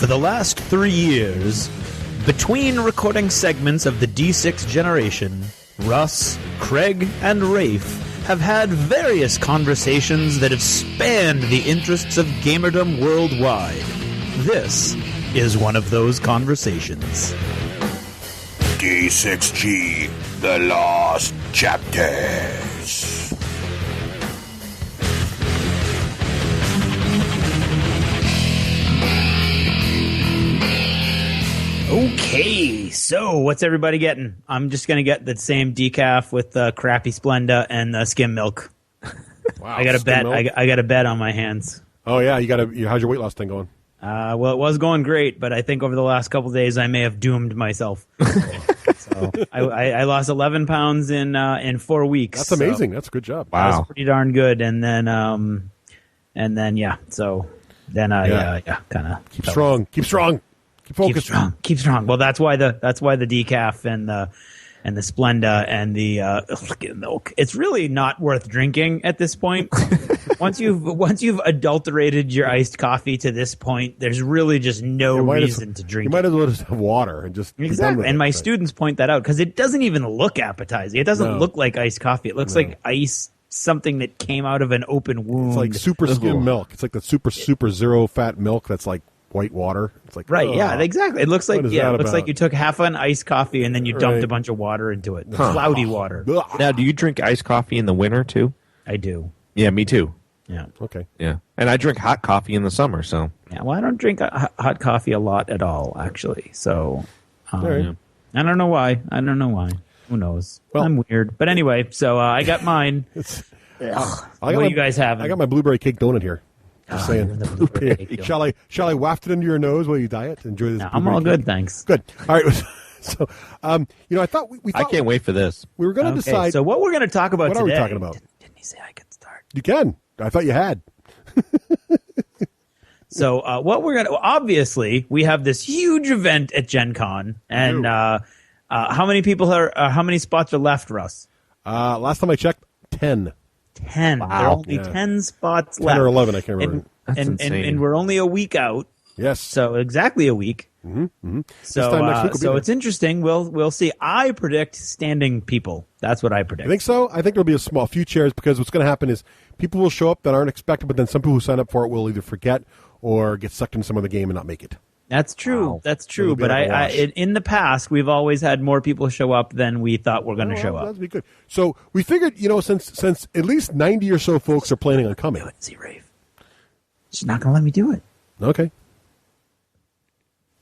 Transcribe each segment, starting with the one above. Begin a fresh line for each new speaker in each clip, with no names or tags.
For the last 3 years, between recording segments of the D6 generation, Russ, Craig, and Raef have had various conversations that have spanned the interests of gamerdom worldwide. This is one of those conversations.
D6G, The Lost Chapters.
Okay, so what's everybody getting? I'm just going to get the same decaf with the crappy Splenda and the skim milk.
Wow,
I got a bet. I got a bet on my hands.
Oh yeah, how's your weight loss thing going?
Well, it was going great, but I think over the last couple of days I may have doomed myself. So I lost 11 pounds in 4 weeks.
That's amazing. That's a good job.
Wow, that was pretty darn good. And then yeah. So then kind of
keep strong. Keep strong. Keep focused.
Keep strong. Well, that's why the decaf and the Splenda and the milk. It's really not worth drinking at this point. Once you've adulterated your iced coffee to this point, there's really just no reason to drink.
You might as well just have water and just
exactly. And my students point that out because it doesn't even look appetizing. It doesn't look like iced coffee. It looks like ice. Something that came out of an open wound.
It's like super skim milk. It's like the super zero fat milk that's like white water. It's like
yeah, exactly. It looks like like you took half an iced coffee and then you dumped a bunch of water into it. Cloudy water.
Now, do you drink iced coffee in the winter too?
I do.
Yeah, me too.
Yeah.
Okay.
Yeah, and I drink hot coffee in the summer. So
yeah, well, I don't drink hot coffee a lot at all, actually. So
right.
I don't know why. Who knows? Well, I'm weird. But anyway, so I got mine. What do you guys have?
I got my blueberry cake donut here. Just saying. Shall I waft it into your nose while you diet? Enjoy this.
No, I'm all good, thanks.
Good. All right. So, I thought we thought
I can't wait for this.
We were going to decide.
So what we're going to talk about today?
What are we talking about?
Didn't he say I could start?
You can. I thought you had.
So what we're going to obviously we have this huge event at GenCon, and how many spots are left, Russ?
Last time I checked, 10.
10.
Wow.
There are only 10 spots
10
left.
10 or 11, I can't remember.
And we're only a week out.
Yes.
So exactly a week.
Mm-hmm. Mm-hmm.
So it's interesting. We'll see. I predict standing people. That's what I predict.
I think so. I think there'll be a few chairs because what's going to happen is people will show up that aren't expected, but then some people who sign up for it will either forget or get sucked into some other game and not make it.
That's true.
Wow.
That's true. But in the past, we've always had more people show up than we thought were going to show up.
That'd be good. So we figured, since at least 90 or so folks are planning on coming.
See, Raef. She's not going to let me do it.
Okay.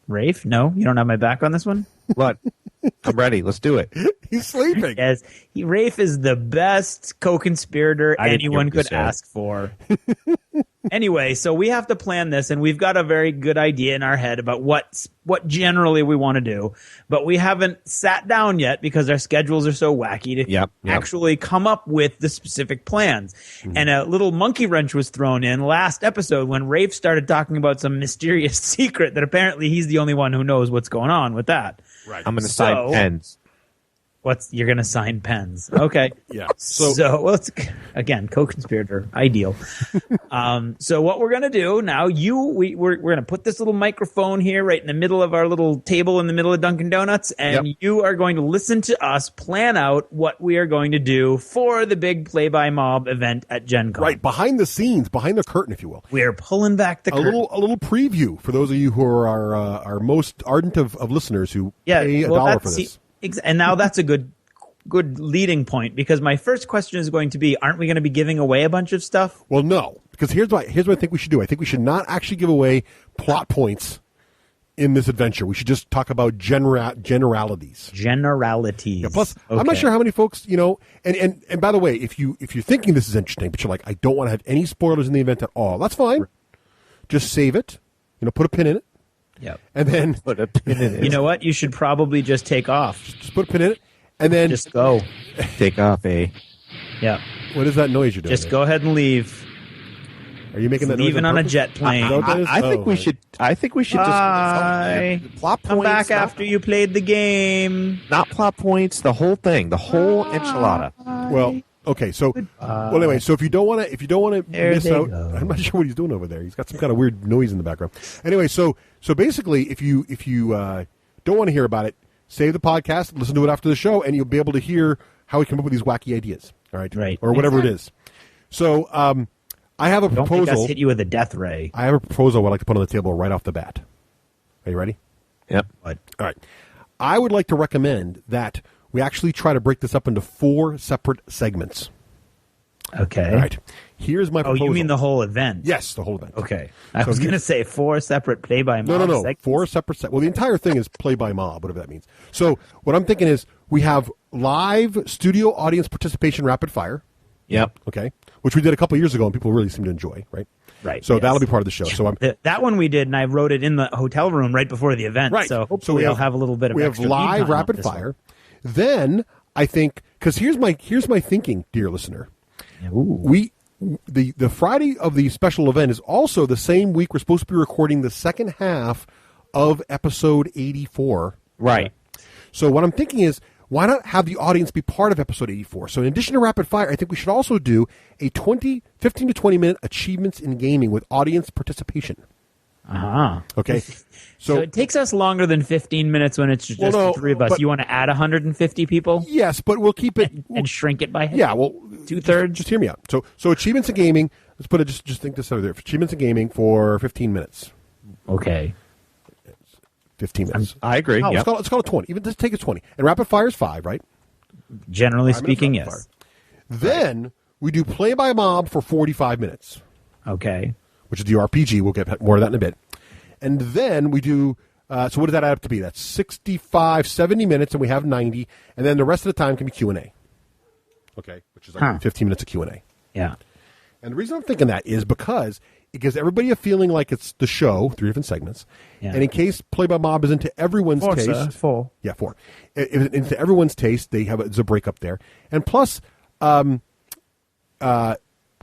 Raef, no? You don't have my back on this one?
What? I'm ready. Let's do it.
He's sleeping.
Yes. Raef is the best co-conspirator anyone could ask for. Anyway, so we have to plan this, and we've got a very good idea in our head about what generally we want to do, but we haven't sat down yet because our schedules are so wacky to actually come up with the specific plans. Mm-hmm. And a little monkey wrench was thrown in last episode when Rafe started talking about some mysterious secret that apparently he's the only one who knows what's going on with that.
Right. I'm going to sign pens.
You're going to sign pens. Okay.
Yeah.
So let's, again, co-conspirator, ideal. So what we're going to do now, we're going to put this little microphone here right in the middle of our little table in the middle of Dunkin' Donuts, and you are going to listen to us plan out what we are going to do for the big Play by Mob event at GenCon.
Right, behind the scenes, behind the curtain, if you will.
We're pulling back the curtain.
A little preview for those of you who are our most ardent of listeners who pay $1 for this.
And now that's a good leading point, because my first question is going to be, aren't we going to be giving away a bunch of stuff?
Well, no, because here's what I think we should do. I think we should not actually give away plot points in this adventure. We should just talk about generalities.
Yeah,
plus, okay. I'm not sure how many folks, and by the way, if you're thinking this is interesting, but you're like, I don't want to have any spoilers in the event at all, that's fine. Just save it, put a pin in it.
Yep.
And then
put a pin in it.
You know what? You should probably just take off.
Just put a pin in it, and then
just go.
Take off,
Yeah.
What is that noise you're doing?
Just go ahead and leave.
Are you making that noise?
Even on a jet plane.
I think we should. I think we should
just
plot
come
points,
back after you played the game.
Not plot points. The whole thing. The whole enchilada.
Well, Okay, so well, anyway, so if you don't want to miss out, I'm not sure what he's doing over there. He's got some kind of weird noise in the background. Anyway, so basically, if you don't want to hear about it, save the podcast, listen to it after the show, and you'll be able to hear how we come up with these wacky ideas. All right, or whatever it is. So I have a proposal.
Don't make us hit you with a death ray.
I have a proposal I'd like to put on the table right off the bat. Are you ready?
Yep.
All right. I would like to recommend that we actually try to break this up into 4 separate segments.
Okay.
All right. Here's my proposal.
Oh, you mean the whole event?
Yes, the whole event.
Okay. I was going to say 4 separate play-by-mob
No.
segments.
4 separate Well, the entire thing is play-by-mob, whatever that means. So what I'm thinking is we have live studio audience participation rapid fire.
Yep.
Okay. Which we did a couple years ago and people really seem to enjoy, right?
Right.
So that'll be part of the show. So
that one we did, and I wrote it in the hotel room right before the event.
Right.
So hopefully we'll have a little bit of
we have
extra
live
lead time
rapid
off this
fire. Then I think because here's my thinking, dear listener.
one.
The Friday of the special event is also the same week we're supposed to be recording the second half of episode 84.
Right.
So what I'm thinking is, why not have the audience be part of episode 84? So in addition to rapid fire, I think we should also do a 15 to 20 minute achievements in gaming with audience participation. Okay.
So it takes us longer than 15 minutes when it's just the 3 of us.
but-
You want to add 150 people
Yes, but we'll keep it
and shrink it by
Yeah, well,
2/3?
Just hear me out. So achievements in gaming. Let's put it. Just think this over there. Achievements in gaming for 15 minutes.
Okay.
15 minutes.
I agree.
Let's
Yep.
call it 20. Even just take it 20. And rapid fire is 5, right?
Generally
5 minutes
speaking,
rapid
yes.
fire. Then we do play by mob for 45 minutes,
Okay.
which is the RPG. We'll get more of that in a bit. And then we do. So what does that add up to be? That's 65, 70 minutes, and we have 90. And then the rest of the time can be Q&A. Okay, which is like 15 minutes of Q&A.
Yeah.
And the reason I'm thinking that is because it gives everybody a feeling like it's the show, 3 different segments.
Yeah.
And in case Play by Mob is into everyone's
4,
taste.
sir. 4.
Yeah, 4. If into everyone's taste, there's a break up there. And plus,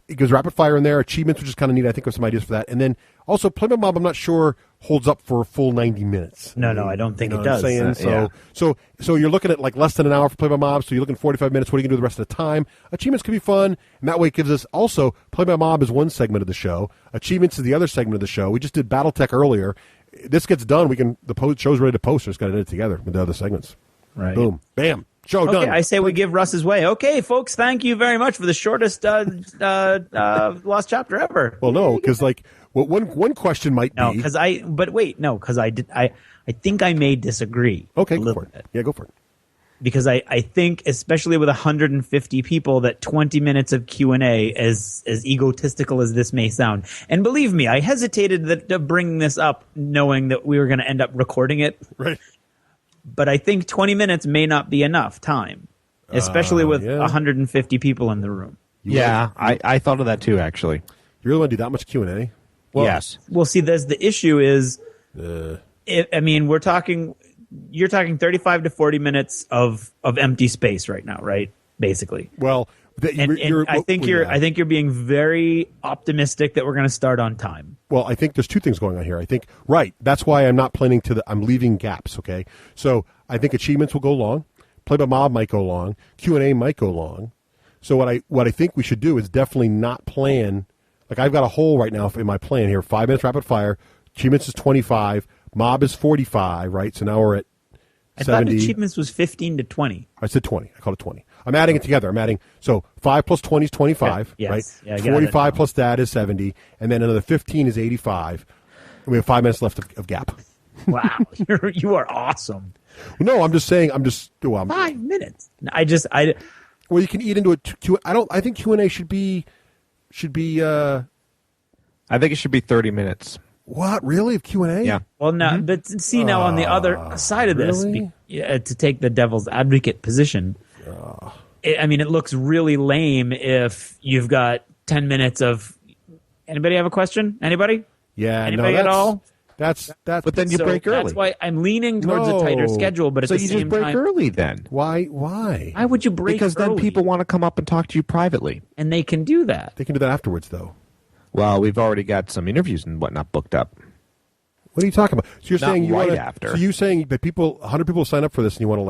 it gives rapid fire in there, achievements, which is kind of neat. I think of some ideas for that. And then also, Play by Mob, I'm not sure holds up for a full 90 minutes.
No, I don't think
You know
it does.
what I'm saying?
Yeah.
So you're looking at like less than an hour for Play by Mob, so you're looking 45 minutes. What are you going to do the rest of the time? Achievements can be fun, and that way it gives us also Play by Mob is one segment of the show. Achievements is the other segment of the show. We just did BattleTech earlier. This gets done, the show's ready to post. Just got to edit it together with the other segments.
Right.
Boom. Bam. Show done.
I say we give Russ his way. Okay, folks, thank you very much for the shortest lost chapter ever.
Well, no, because one question might be.
Because I think I may disagree.
Okay,
a
go
little
for it.
bit.
Yeah, go for it.
Because I think, especially with 150 people, that 20 minutes of Q&A, as egotistical as this may sound, and believe me, I hesitated to bring this up knowing that we were going to end up recording it.
Right.
But I think 20 minutes may not be enough time, especially with 150 people in the room.
Yeah, I thought of that too, actually.
You really want to do that much Q&A?
Well,
yes.
Well, see, the issue is, you're talking 35 to 40 minutes of empty space right now, right? Basically.
Well,
I think you're being very optimistic that we're going to start on time.
Well, I think there's 2 things going on here. I think, right, that's why I'm not planning I'm leaving gaps, okay? So I think achievements will go long. Play by Mob might go long. Q&A might go long. So what I think we should do is definitely not plan, like I've got a hole right now in my plan here, 5 minutes rapid fire, achievements is 25, Mob is 45, right? So now we're at 70.
I thought achievements was 15 to 20.
I said 20. I called it 20. I'm adding it together. I'm adding, so 5 plus 20 is 25,
yes.
right?
Yeah, I got
45
it.
plus that is 70, and then another 15 is 85. And we have 5 minutes left of gap.
Wow, you are awesome.
No, I'm just saying.
5 minutes.
Well, you can eat into it. I think Q&A should be.
I think it should be 30 minutes.
What, really, of Q&A?
Yeah.
Well, now, but see, now on the other side of this,
really?
To take the devil's advocate position, it looks really lame if you've got 10 minutes of. Anybody have a question? Anybody?
Yeah.
Anybody at all?
That's.
But then you break early.
That's why I'm leaning towards a tighter schedule. But at
So
the
you
same
just break
time,
early then.
Why?
why would you break?
Because then
early?
people want to come up and talk to you privately.
and they can do that.
They can do that afterwards, though.
Well, we've already got some interviews and whatnot booked up.
What are you talking about? So you're
Not
saying you
right
want
after.
So you're saying that 100 people sign up for this, and you want to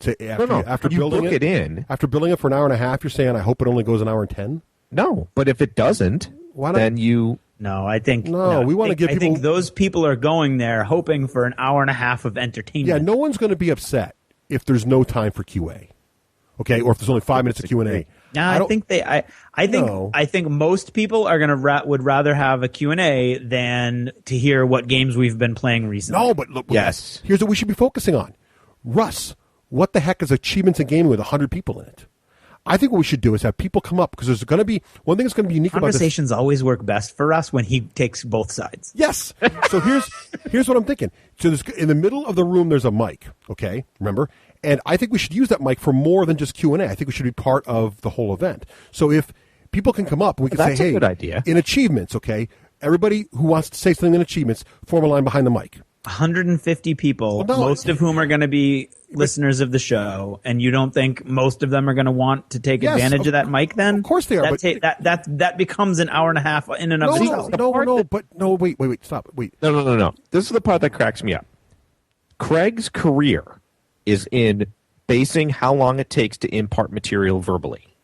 After
you
building
book it in.
After building it for an hour and a half, you're saying, I hope it only goes an hour and 10?
No, but if it doesn't, then you...
No, I think...
we want to give people...
I think those people are going there hoping for an hour and a half of entertainment.
Yeah, no one's going to be upset if there's no time for QA. Okay, or if there's only 5 minutes of Q&A.
No, I think most people are would rather have a Q&A than to hear what games we've been playing recently.
No, but look, here's what we should be focusing on. Russ, what the heck is achievements in gaming with 100 people in it? I think what we should do is have people come up, because there's going to be one thing that's going to be unique about this.
Conversations always work best for us when he takes both sides.
Yes. So here's what I'm thinking. So in the middle of the room, there's a mic. Okay, remember? And I think we should use that mic for more than just Q&A. I think we should be part of the whole event. So if people can come up, we can say, hey,
good idea.
In achievements, okay, everybody who wants to say something in achievements, form a line behind the mic.
150 people, most of whom are going to be listeners of the show, and you don't think most of them are going to want to take advantage of that mic then?
Of course they are.
That becomes an hour and a half in and of itself.
Wait, stop. Wait.
No. This is the part that cracks me up. Craig's career is in basing how long it takes to impart material verbally,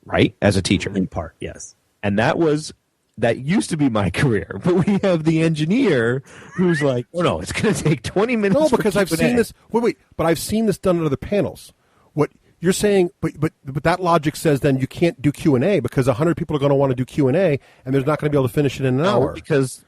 right? As a teacher.
In part, yes.
And that used to be my career, but we have the engineer who's like, oh no, it's going to take 20 minutes.
No, because I've seen this. But I've seen this done at other panels. What you're saying, but that logic says then you can't do Q&A because 100 people are going to want to do Q&A, and there's not going to be able to finish it in an hour.
Because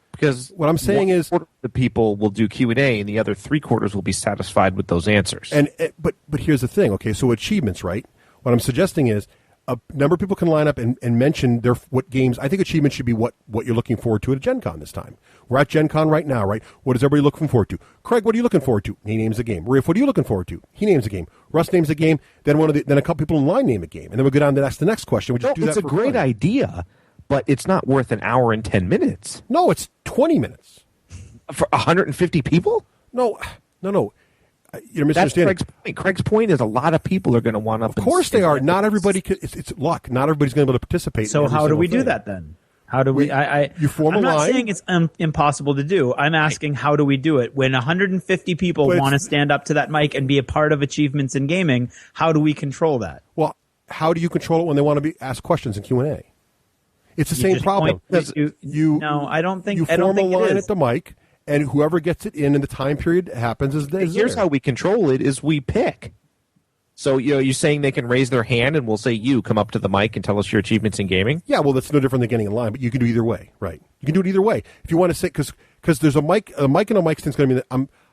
what I'm saying is
the people will do Q&A, and the other 3/4 will be satisfied with those answers.
But here's the thing. Okay, so achievements, right? What I'm suggesting is, a number of people can line up and mention what games. I think achievements should be what you're looking forward to at GenCon this time. We're at GenCon right now, right? What is everybody looking forward to? Craig, what are you looking forward to? He names a game. Raef, what are you looking forward to? He names a game. Russ names a game. Then then a couple people in line name a game, and then we go down to ask the next question. We just do that.
It's a great idea, but it's not worth an hour and 10 minutes.
No, it's 20 minutes
for 150 people.
No. You're misunderstanding.
That's Craig's point is a lot of people are going to want to.
Of course they are. Not everybody. It's luck. Not everybody's going to be able to participate.
So how do we do that then? How do we?
You form a line.
I'm not saying it's impossible to do. I'm asking how do we do it when 150 people want to stand up to that mic and be a part of achievements in gaming? How do we control that?
Well, how do you control it when they want to be asked questions in Q&A? It's the same problem.
No, I don't think.
You form a line at the mic. And whoever gets it in the time period happens is
here's how we control it is we pick. So you're saying they can raise their hand and we'll say you come up to the mic and tell us your achievements in gaming?
Yeah, well that's no different than getting in line, but you can do either way, right? You can do it either way. If you want to say because there's a mic and a mic thing's going to be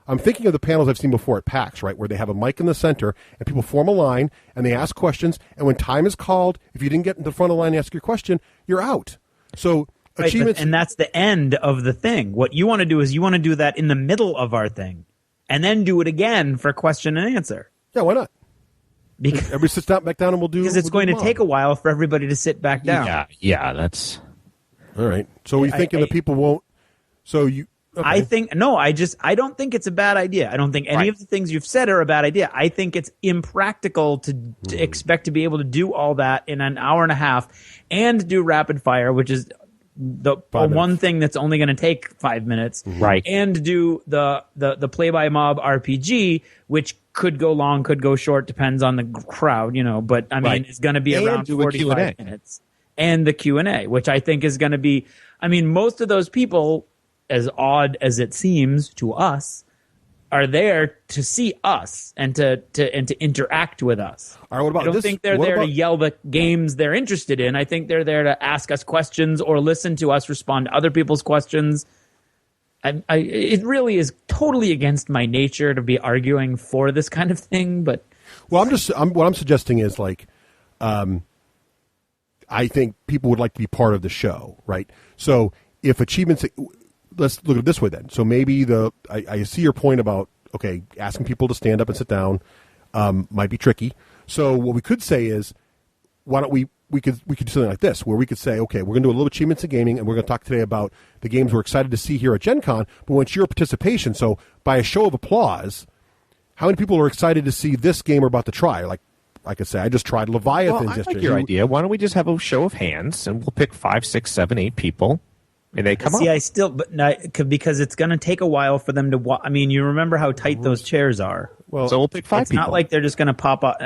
I'm thinking of the panels I've seen before at PAX, right, where they have a mic in the center and people form a line and they ask questions, and when time is called, if you didn't get in the front of the line and ask your question, you're out. So achievements,
and that's the end of the thing. What you want to do is you want to do that in the middle of our thing, and then do it again for question and answer.
Yeah, why not?
Because
everybody sits back down and we'll do.
Because it's going to take a while for everybody to sit back down.
Yeah, that's
all right. So we thinking the people won't. So you. Okay.
I don't think it's a bad idea. I don't think any of the things you've said are a bad idea. I think it's impractical to expect to be able to do all that in an hour and a half and do rapid fire, which is the one thing that's only going to take 5 minutes,
right?
And do the play by mob RPG, which could go long, could go short, depends on the crowd, But I mean, it's going to be around 45 minutes, and the Q&A, which I think is going to be. I mean, most of those people, as odd as it seems to us, are there to see us and to interact with us.
All right, what about
I don't think they're there to yell the games they're interested in. I think they're there to ask us questions or listen to us respond to other people's questions. It really is totally against my nature to be arguing for this kind of thing. But
what I'm suggesting is I think people would like to be part of the show, right? So if achievements. Let's look at it this way then. So maybe I see your point about, okay, asking people to stand up and sit down might be tricky. So what we could say is, why don't we could do something like this, where we could say, okay, we're going to do a little achievements in gaming, and we're going to talk today about the games we're excited to see here at GenCon, but want your participation. So by a show of applause, how many people are excited to see this game we're about to try? Like I could say, I just tried Leviathan.
I like your idea. Why don't we just have a show of hands, and we'll pick 5, 6, 7, 8 people. And they come
up. Because it's going to take a while for them to I mean, you remember how tight those chairs are.
Well,
so we'll pick 5
It's
people.
not like they're just going to pop up.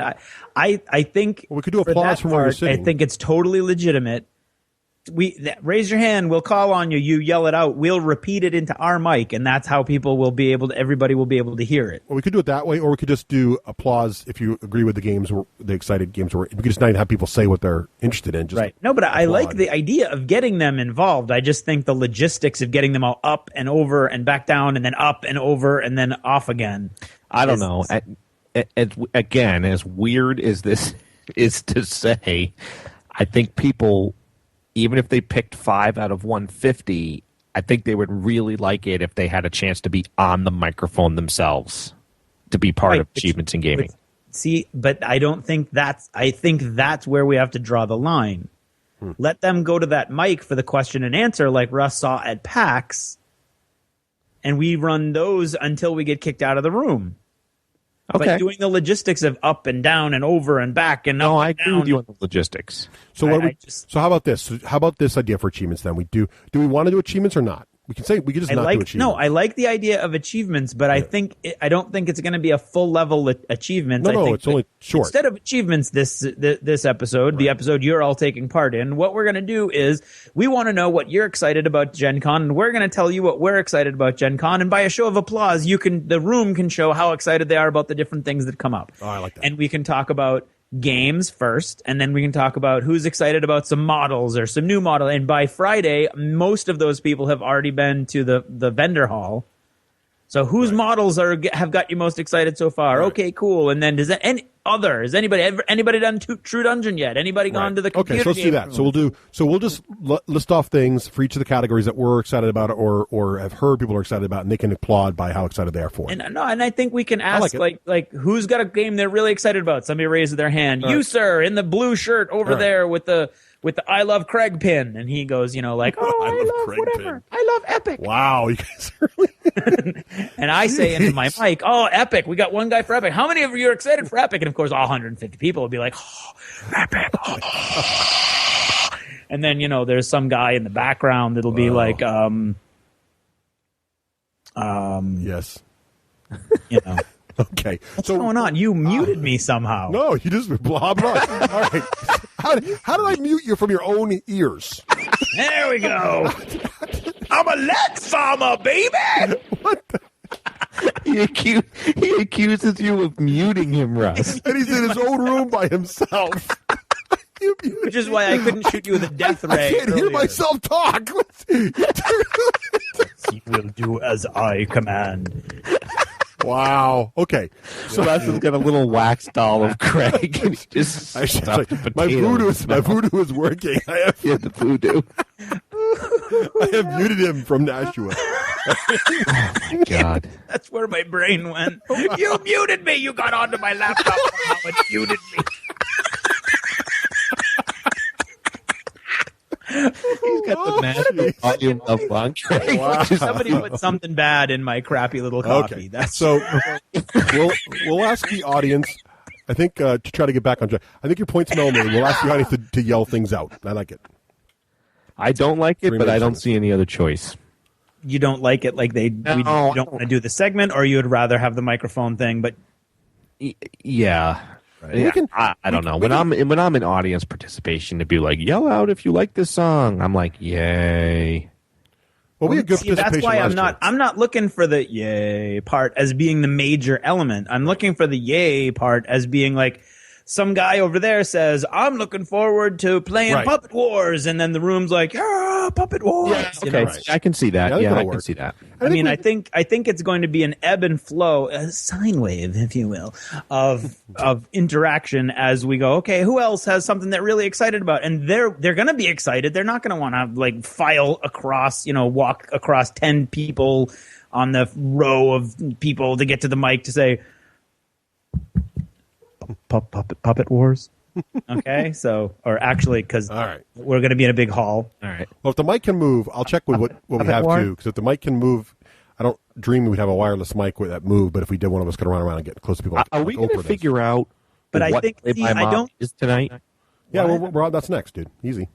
I think
we could do applause from where you're sitting.
I think it's totally legitimate. Raise your hand. We'll call on you. You yell it out. We'll repeat it into our mic, and that's how people will be able to. Everybody will be able to hear it.
Well, we could do it that way, or we could just do applause if you agree with the games, the excited games. We could just not even have people say what they're interested in. Just
right. No, but I like the idea of getting them involved. I just think the logistics of getting them all up and over and back down and then up and over and then off again.
I don't know. Again, as weird as this is to say, I think people, even if they picked 5 out of 150, I think they would really like it if they had a chance to be on the microphone themselves, to be part of Achievements in Gaming.
But I don't think I think that's where we have to draw the line. Let them go to that mic for the question and answer like Russ saw at PAX, and we run those until we get kicked out of the room.
Okay.
But doing the logistics of up and down and over and back and up
I
and
agree
down.
with you on the logistics.
So so how about this? So how about this idea for achievements then? Do we want to do achievements or not? We can say we could just not do achievements.
No, I like the idea of achievements, but I don't think it's going to be a full level achievements.
No, it's only short.
Instead of achievements, this episode, the episode you're all taking part in, what we're going to do is we want to know what you're excited about GenCon, and we're going to tell you what we're excited about GenCon, and by a show of applause, the room can show how excited they are about the different things that come up.
Oh, I like that.
And we can talk about games first, and then we can talk about who's excited about some models or some new model. And by Friday, most of those people have already been to the vendor hall. So whose models have got you most excited so far? Right. Okay, cool. And then has anybody done True Dungeon yet? Anybody gone to the computer?
Okay, so let's do that. Room? So we'll just list off things for each of the categories that we're excited about or have heard people are excited about, and they can applaud by how excited they are for it.
And I think we can ask like who's got a game they're really excited about? Somebody raises their hand. Right. You, sir, in the blue shirt over there with the I love Craig pin, and he goes, I love Craig whatever. Pin. I love Epic.
Wow, you guys are really.
And I say into my mic, Epic. We got one guy for Epic. How many of you are excited for Epic? And of course, all 150 people will be like, Epic. And then there's some guy in the background that'll be like,
yes,
Okay. What's going on? You muted me somehow.
No, you just blah blah. All right. How did I mute you from your own ears?
There we go. I'm a lead farmer, baby.
What?
He accuses you of muting him, Russ.
And he's in his own room by himself.
Which is why I couldn't shoot you with a death ray.
I can't hear myself talk.
You will do as I command.
Wow. Okay.
So Russ has got a little wax doll of Craig. And he just
my voodoo is working. I have
the voodoo.
I have muted him from Nashua.
Oh my God.
That's where my brain went. You muted me. You got onto my laptop and muted me.
He's got the massive volume of on Craig.
Wow.
Somebody put something bad in my crappy little coffee.
Okay.
That's
so we'll ask the audience. I think to try to get back on track. I think your point's well made. We'll ask the audience to yell things out. I like it.
I don't like it, but I don't see any other choice.
You don't like it like we don't want to do the segment, or you would rather have the microphone thing, but
yeah. Right. Yeah, I don't know. When I'm in audience participation, to be like, yell out if you like this song. I'm like, yay.
Well, we had good participation.
That's why I'm not looking for the yay part as being the major element. I'm looking for the yay part as being like, some guy over there says, I'm looking forward to playing Puppet Wars, and then the room's like, Puppet Wars.
Yeah, okay, I can see that. Yeah, I can see that.
I think it's going to be an ebb and flow, a sine wave, if you will, of interaction as we go. Okay, who else has something they're really excited about? And they're going to be excited. They're not going to want to like file across, walk across 10 people on the row of people to get to the mic to say, Puppet Wars. Okay, so actually, because we're going to be in a big hall.
All right.
Well, if the mic can move, I'll check with what we have too. Because if the mic can move, I don't dream we'd have a wireless mic with that move. But if we did, one of us could run around and get close to people.
Are we going to figure out?
But I think I don't.
Is tonight?
Yeah, we're that's next, dude. Easy.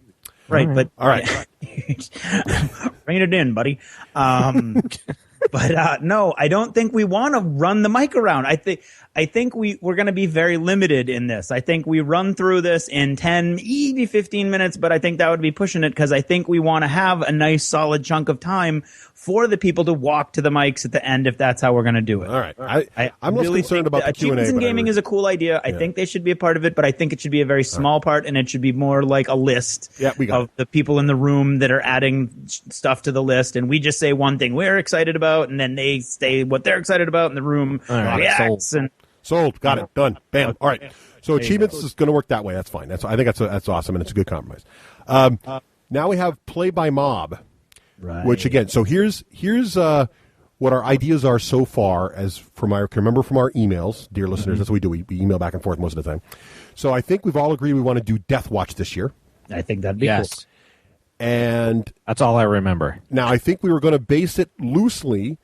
Right, but
all right.
Rein it in, buddy. But no, I don't think we want to run the mic around. I think we're going to be very limited in this. I think we run through this in 10, maybe 15 minutes, but I think that would be pushing it because I think we want to have a nice solid chunk of time for the people to walk to the mics at the end if that's how we're going to do it.
All right. I'm less concerned about the Q&A.
Achievements in gaming is a cool idea. I think they should be a part of it, but I think it should be a very small part, and it should be more like a list of the people in the room that are adding stuff to the list, and we just say one thing we're excited about, and then they say what they're excited about in the room. Reacts.
Sold. Got it. Done. Bam. All right. So achievements is going to work that way. That's fine. I think that's awesome, and it's a good compromise. Now we have play by mob.
Right.
Which again, so here's what our ideas are so far. As from our remember from our emails, dear listeners, that's what we do. We email back and forth most of the time. So I think we've all agreed we want to do Death Watch this year.
I think that'd be cool.
And
that's all I remember.
Now I think we were going to base it loosely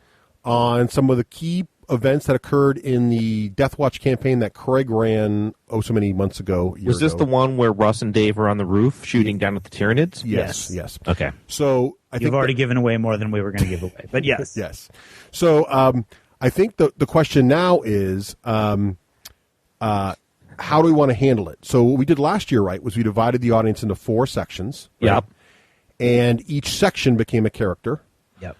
on some of the key events that occurred in the Death Watch campaign that Craig ran so many months ago.
Was this the one where Russ and Dave are on the roof shooting down at the Tyranids?
Yes.
Okay.
So
you've already given away more than we were going to give away, but yes.
Yes. So I think the question now is how do we want to handle it? So what we did last year, right, was we divided the audience into 4 sections. Right?
Yep.
And each section became a character.
Yep.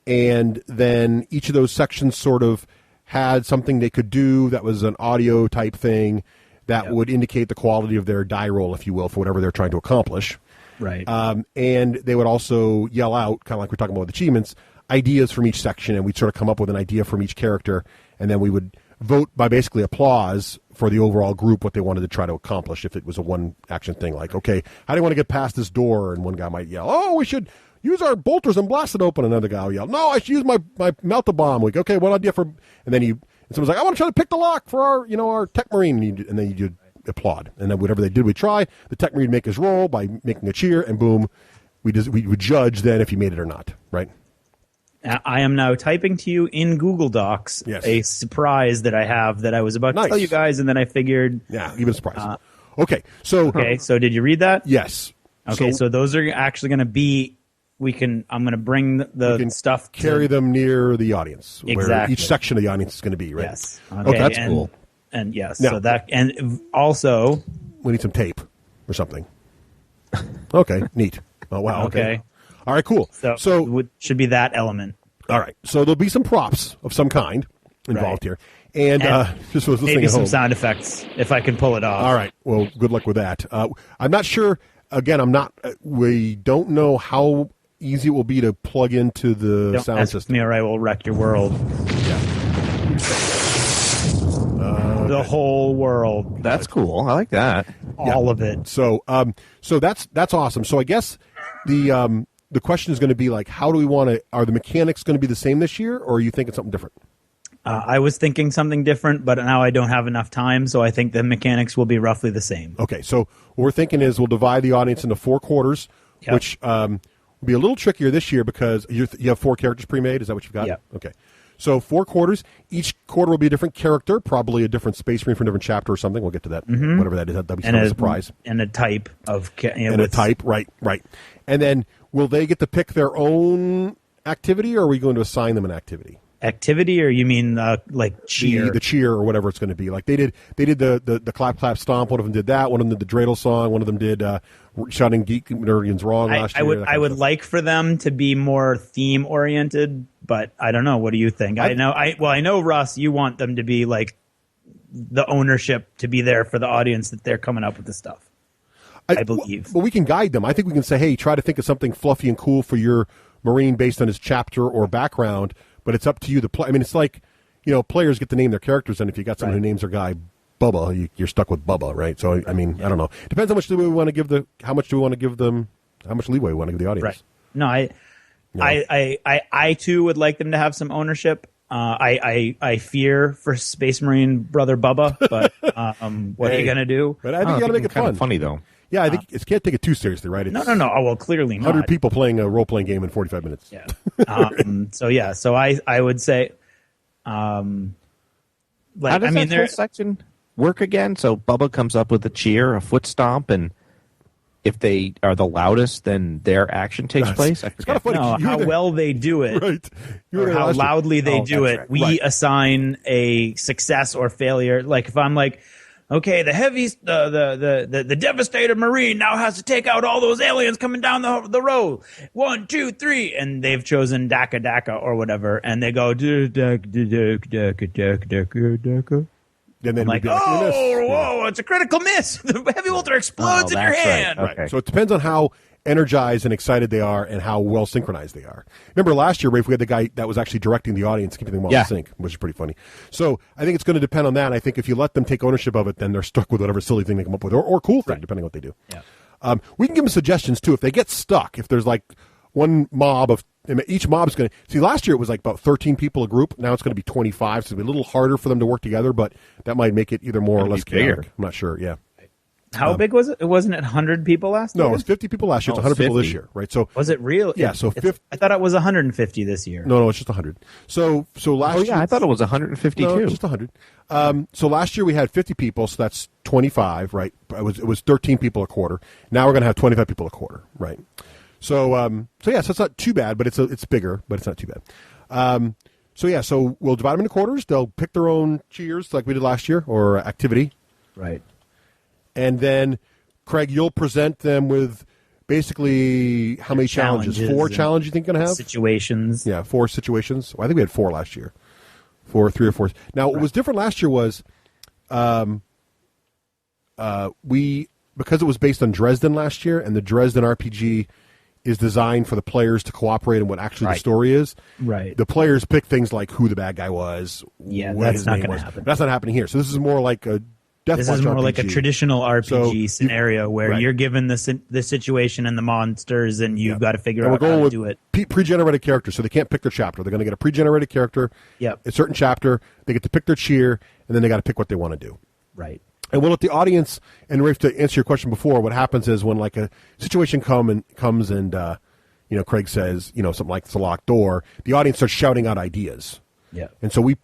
And then each of those sections sort of had something they could do that was an audio type thing that would indicate the quality of their die roll, if you will, for whatever they're trying to accomplish.
Right.
And they would also yell out, kind of like we're talking about with achievements, ideas from each section, and we'd sort of come up with an idea from each character, and then we would vote by basically applause for the overall group what they wanted to try to accomplish if it was a one-action thing. Like, okay, how do you want to get past this door? And one guy might yell, oh, we should use our bolters and blast it open. Another guy will yell, no, I should use my melt-a-bomb. We go, okay, what idea for... And then someone's like, I want to try to pick the lock for our tech marine. And then you applaud. And then whatever they did, we try. The tech marine would make his roll by making a cheer, and boom, we would judge then if he made it or not, right?
I am now typing to you in Google Docs a surprise that I have that I was about to tell you guys, and then I figured...
Yeah, even surprise. Okay, so
did you read that?
Yes.
Okay, so those are actually going to be... I'm going to bring the stuff
carry them near the audience.
Exactly.
Where each section of the audience is going to be, right?
Yes.
Okay, that's cool.
And yes, so that, and also...
We need some tape or something. Okay, neat. Oh, wow, okay. All right, cool.
So it should be that element.
All right. So there'll be some props of some kind involved here. And just was listening
maybe
at home.
Some sound effects, if I can pull it off.
All right. Well, good luck with that. I'm not sure. Again, we don't know how easy it will be to plug into the sound system.
Me or I will wreck your world.
Yeah.
The whole world.
That's cool. I like that.
All of it.
So that's awesome. So I guess the question is going to be like, how do we want to? Are the mechanics going to be the same this year, or are you thinking something different?
I was thinking something different, but now I don't have enough time, so I think the mechanics will be roughly the same.
Okay, so what we're thinking is we'll divide the audience into 4 quarters, which will be a little trickier this year because you have 4 characters pre-made. Is that what you've got?
Yeah.
Okay. So 4 quarters. Each quarter will be a different character, probably a different space marine for a different chapter or something. We'll get to that, whatever that is. That'll be some surprise.
And a type of...
a type, right. And then will they get to pick their own activity, or are we going to assign them an activity?
Activity, or you mean like cheer?
The cheer or whatever it's going to be. Like they did the clap clap stomp. One of them did that. One of them did the dreidel song. One of them did shouting Geek Nerdians wrong last year.
I would like for them to be more theme oriented, but I don't know. What do you think? I know Russ, you want them to be like the ownership to be there for the audience that they're coming up with the stuff. I believe.
Well, we can guide them. I think we can say, hey, try to think of something fluffy and cool for your Marine based on his chapter or background. But it's up to you to play. I mean, it's like, players get to name their characters, and if you got someone who names their guy Bubba, you're stuck with Bubba, right? So, I mean, I don't know. Depends how much do we want to give them, how much leeway we want to give the audience.
Right. No, I too would like them to have some ownership. I fear for Space Marine brother Bubba, but what are you gonna do?
But I think you got to make it fun.
Funny though.
Yeah, I think it can't take it too seriously, right?
No. Oh, well, clearly not.
100 people playing a role-playing game in 45 minutes.
Yeah. So I would say,
how does that whole section work again? So Bubba comes up with a cheer, a foot stomp, and if they are the loudest, then their action takes place.
It's kind of funny.
No, how well they do it,
right?
Or how loudly they do it.
Right.
We assign a success or failure. Like if I'm like, okay, the devastated Marine now has to take out all those aliens coming down the road. 1, 2, 3, and they've chosen Daka or whatever, and they go Daka.
And then
I'm like, whoa, it's a critical miss. The heavy bolter explodes in your hand.
Right.
Right. So it depends on how energized and excited they are and how well synchronized they are. Remember last year, Rafe, we had the guy that was actually directing the audience, keeping them all in sync, which is pretty funny. So I think it's going to depend on that. I think if you let them take ownership of it, then they're stuck with whatever silly thing they come up with or cool thing, depending on what they do.
Yeah.
We can give them suggestions, too. If they get stuck, if there's like one mob of each mob is going to see. Last year it was like about 13 people a group. Now it's going to be 25, so it'll be a little harder for them to work together. But that might make it either more or less chaotic. I'm not sure. Yeah.
How big was it? It wasn't it 100 people last year?
No, it was 50 people last year. It's 100 people this year, right? So
was it real?
Yeah. So
I thought it was 150 this year.
No, it's just 100. So last year,
I thought it was 152.
No, just 100. So last year we had 50 people, so that's 25, right? It was 13 people a quarter. Now we're going to have 25 people a quarter, right? So so it's not too bad, but it's bigger, but it's not too bad. So we'll divide them into quarters. They'll pick their own cheers like we did last year or activity,
right?
And then Craig, you'll present them with basically how many challenges? 4 challenges you think you're going to have?
Situations.
Yeah, 4 situations. Well, I think we had 4 last year. 3 or 4. Now, what was different last year was because it was based on Dresden last year, and the Dresden RPG is designed for the players to cooperate in what actually the story is.
Right.
The players pick things like who the bad guy was.
Yeah,
what
that's
his
not
name
going
was.
to happen.
That's not happening here. So this is more like a Death
This
Watch
is more
RPG.
like a traditional RPG scenario where
right.
you're given the situation and the monsters, and you've got to figure
And
out how to do it.
Pre-generated characters, so they can't pick their chapter. They're going to get a pre-generated character,
Yep.
a certain chapter. They get to pick their cheer, and then they got to pick what they want to do.
Right.
And we'll let the audience, and Rafe, to answer your question before, what happens is when like a situation comes and Craig says, something like it's a locked door, the audience starts shouting out ideas.
Yeah.
And so we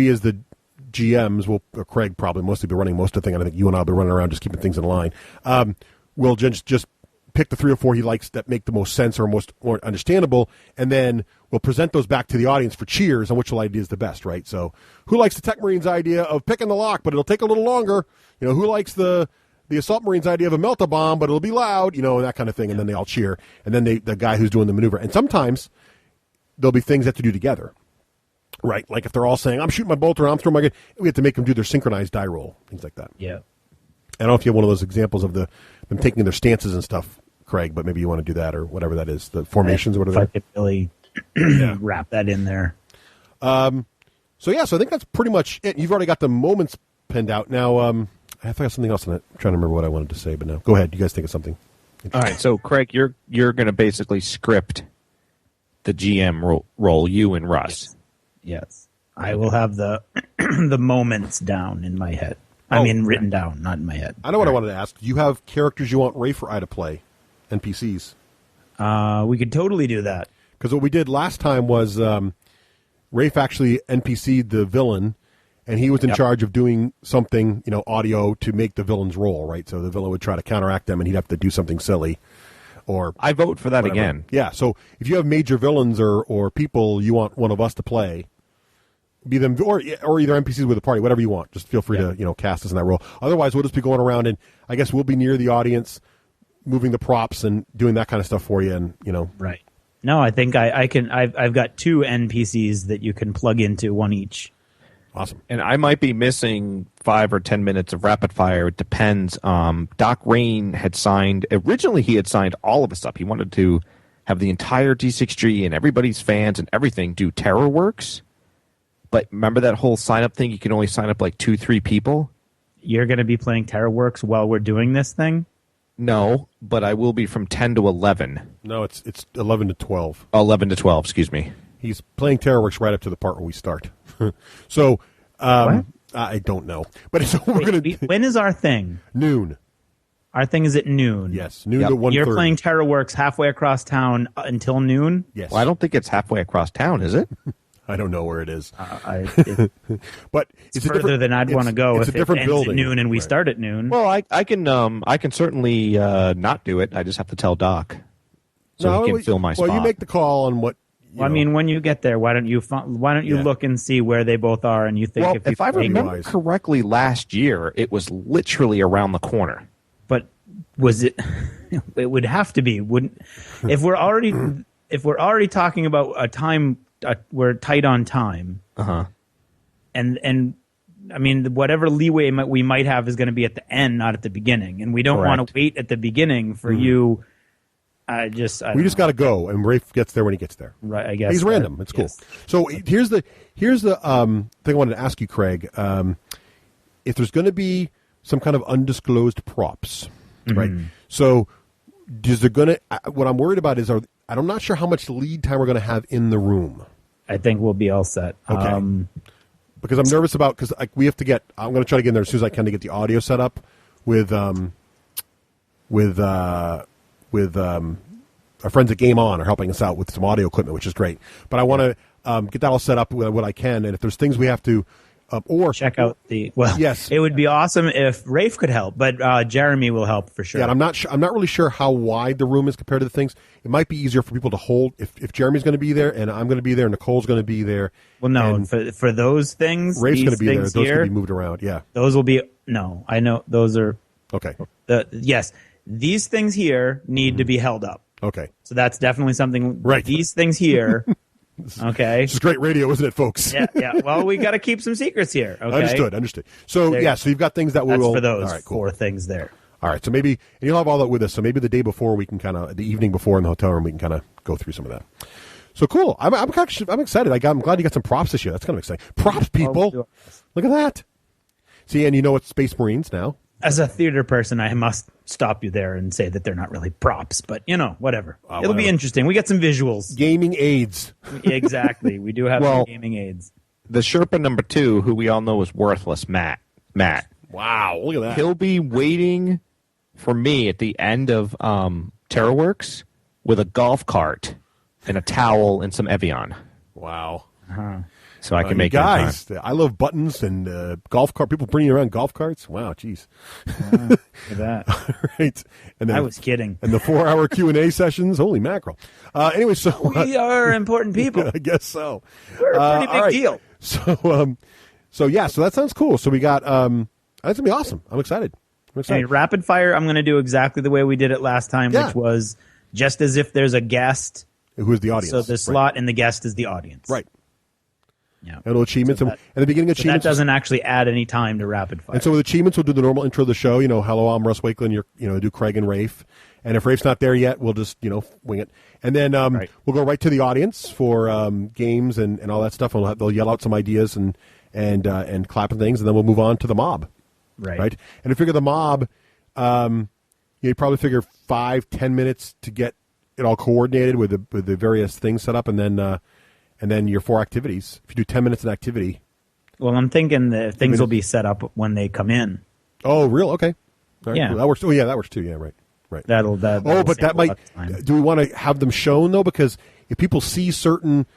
as the GMs, or Craig probably mostly be running most of the thing, and I think you and I will be running around just keeping things in line. We'll just pick the 3 or 4 he likes that make the most sense or more understandable, and then we'll present those back to the audience for cheers on which idea is the best, right? So who likes the Tech Marines idea of picking the lock, but it'll take a little longer? Who likes the Assault Marines idea of a melt-a-bomb, but it'll be loud, and that kind of thing, and then they all cheer, and then the guy who's doing the maneuver. And sometimes there'll be things that have to do together. Right, like if they're all saying, I'm shooting my bolter, I'm throwing my gun, we have to make them do their synchronized die roll, things like that.
Yeah.
I don't know if you have one of those examples of them taking their stances and stuff, Craig, but maybe you want to do that or whatever that is, the formations or whatever.
If I could really wrap that in there.
So I think that's pretty much it. You've already got the moments pinned out. Now, I thought something else on it. I'm trying to remember what I wanted to say, but no. Go ahead. You guys think of something.
All right, so Craig, you're going to basically script the GM role, you and Russ.
Yes. I will have the the moments down in my head. Written down, not in my head.
I know what I wanted to ask. Do you have characters you want Rafe or I to play? NPCs?
We could totally do that.
Because what we did last time was Rafe actually NPC'd the villain, and he was in charge of doing something, audio to make the villain's roll, right? So the villain would try to counteract them, and he'd have to do something silly. Or
I vote for that
whatever.
again.
Yeah, so if you have major villains or people you want one of us to play, be them or either NPCs with a party, whatever you want. Just feel free to cast us in that role. Otherwise, we'll just be going around and I guess we'll be near the audience, moving the props and doing that kind of stuff for you. And
right. No, I think I can. I've got 2 NPCs that you can plug into, one each.
Awesome.
And I might be missing 5 or 10 minutes of rapid fire. It depends. Doc Rain had signed. Originally, he had signed all of us up. He wanted to have the entire D6G and everybody's fans and everything do Terror Works. But remember that whole sign-up thing? You can only sign up like 2-3 people.
You're going to be playing Terror Works while we're doing this thing?
No, but I will be from 10 to 11.
No, it's 11 to 12.
11 to 12, excuse me.
He's playing TerrorWorks right up to the part where we start. So, I don't know. But so we're going to.
When is our thing?
Noon.
Our thing is at noon.
Yes, noon to 1:30.
You're playing TerrorWorks halfway across town until noon?
Yes.
Well, I don't think it's halfway across town, is it?
I don't know where it is. But
it's further than I'd want to go.
It's
if
a different
it ends
building
at noon and we start at noon.
Well, I can certainly not do it. I just have to tell Doc so he can fill my spot.
Well, you make the call on what.
I mean, when you get there, why don't you look and see where they both are, and you think
well, if I remember correctly, last year it was literally around the corner.
But was it? It would have to be, wouldn't? If we're already talking about a time, we're tight on time. And I mean, whatever leeway we might have is going to be at the end, not at the beginning, and we don't want to wait at the beginning for you. We just
got to go, and Raef gets there when he gets there.
Right, I guess
he's random. It's cool.
Yes.
So here's the thing I wanted to ask you, Craig. If there's going to be some kind of undisclosed props, right? So is there going to? What I'm worried about is I'm not sure how much lead time we're going to have in the room.
I think we'll be all set.
Okay. Because I'm nervous about we have to get. I'm going to try to get in there as soon as I can to get the audio set up with our friends at Game On are helping us out with some audio equipment, which is great. But I want to get that all set up with what I can, and if there's things we have to or
check out
yes,
it would be awesome if Raef could help, but Jeremy will help for sure.
Yeah, and I'm not really sure how wide the room is compared to the things. It might be easier for people to hold if Jeremy's going to be there and I'm going to be there and Nicole's going to be there.
Well, no, for those things,
Raef's going to be there. Those
here,
can be moved around. Yeah,
those will be no. I know those are
okay.
Yes. These things here need to be held up.
Okay.
So that's definitely something.
Right.
These things here. Okay.
This is great radio, isn't it, folks?
Yeah. Well, we got to keep some secrets here. Okay.
Understood. So, so you've got things that
that's
will.
for those
all right, cool.
4 things there.
All right. So maybe, and you'll have all that with us. So maybe the day before we can the evening before in the hotel room, we can kind of go through some of that. So cool. I'm excited. I'm glad you got some props this year. That's kind of exciting. Props, people. Look at that. See, and you know it's Space Marines now.
As a theater person, I must stop you there and say that they're not really props, but whatever. It'll be interesting. We get some visuals.
Gaming aids.
Exactly. We do have some gaming aids.
The Sherpa number 2, who we all know is worthless, Matt.
Wow, look at that.
He'll be waiting for me at the end of TerraWorks with a golf cart and a towel and some Evian.
Wow.
So I can make
guys. I love buttons and golf cart. People bringing around golf carts. Wow, jeez.
Look at that.
Right. And then,
I was kidding.
And the 4-hour Q&A sessions. Holy mackerel. Anyway, so
we are important people.
I guess so.
We're a pretty big deal.
So so that sounds cool. So we got that's gonna be awesome. I'm excited.
Hey, rapid fire. I'm gonna do exactly the way we did it last time, which was just as if there's a guest
who is the audience.
So the slot and the guest is the audience.
Right.
Yeah.
And little achievements.
So
and the beginning of achievements.
That doesn't actually add any time to rapid fire.
And so with achievements, we'll do the normal intro of the show. Hello, I'm Russ Wakeland. Do Craig and Raef. And if Rafe's not there yet, we'll just, wing it. And then we'll go right to the audience for games and all that stuff. And they'll yell out some ideas and clap and things. And then we'll move on to the mob. Right. And to figure the mob, you probably figure 5-10 minutes to get it all coordinated with the various things set up. And then your 4 activities. If you do 10 minutes an activity.
Well, I'm thinking the things will be set up when they come in.
Oh, real? Okay. All right,
yeah.
Cool. That works. Oh, yeah, that works too. Yeah, right.
That'll
but that might. Do we want to have them shown though? Because if people see certain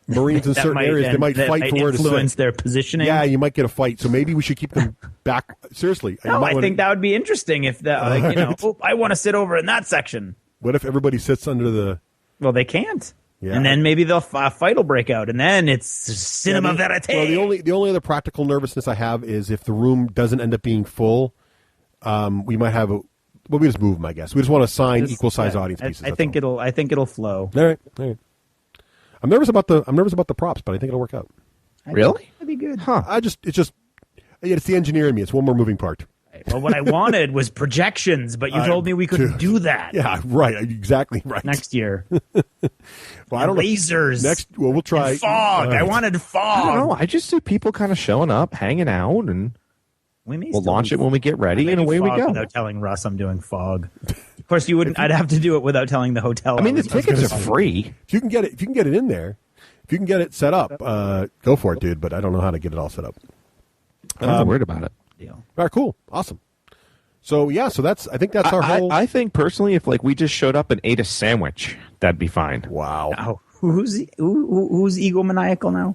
Marines in certain areas, they might fight for where to sit.
Influence their positioning.
Yeah, you might get a fight. So maybe we should keep them back. Seriously.
No, I think that would be interesting if I want to sit over in that section.
What if everybody sits under the?
Well, they can't.
Yeah.
And then maybe a fight will break out, and then it's cinema verite.
Well, the only other practical nervousness I have is if the room doesn't end up being full, we might have we just move them. I guess we just want to assign equal size audience pieces.
I think it'll flow.
All right. I'm nervous about the props, but I think it'll work out.
Really?
That'd be good.
Huh? It's the engineer in me. It's one more moving part.
Well, what I wanted was projections, but you told me we couldn't do that.
Yeah, right. Exactly right.
Next year.
Well, I don't
lasers.
Know. We'll try.
And fog. I wanted fog.
I don't know. I just see people kind of showing up, hanging out, and we'll launch it when we get ready, and away we go.
Without telling Russ I'm doing fog. Of course, you wouldn't. I'd have to do it without telling the hotel.
I mean, the tickets are free.
If you can get it in there, if you can get it set up, go for it, dude. But I don't know how to get it all set up.
I'm not worried about it.
All right, cool, awesome. So I think that's our whole.
I think personally, if we just showed up and ate a sandwich, that'd be fine.
Wow.
Oh, Who's egomaniacal now?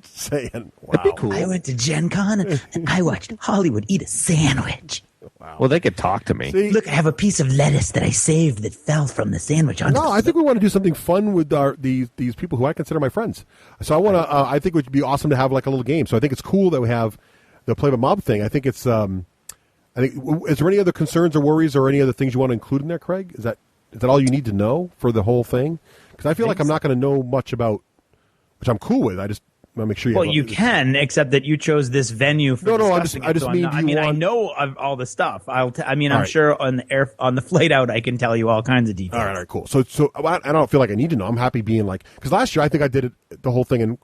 Saying, wow.
That'd be cool.
I went to GenCon and I watched Hollywood eat a sandwich.
Wow.
Well, they could talk to me.
See,
Look, I have a piece of lettuce that I saved that fell from the sandwich.
no, I think we want to do something fun with these people who I consider my friends. So I want to. I think it would be awesome to have like a little game. So I think it's cool that we have the Play by Mob thing. I think it's. I think. Is there any other concerns or worries or any other things you want to include in there, Craig? Is that all you need to know for the whole thing? Because I feel like I'm not going to know much about, which I'm cool with. I just want to make sure you.
Well, you can, except that you chose this venue for.
No, I
discussing
just
it, so
mean.
I know of all the stuff. I'm
right.
sure on the flight out, I can tell you all kinds of details.
All right, cool. So I don't feel like I need to know. I'm happy being like, because last year I think I did the whole thing and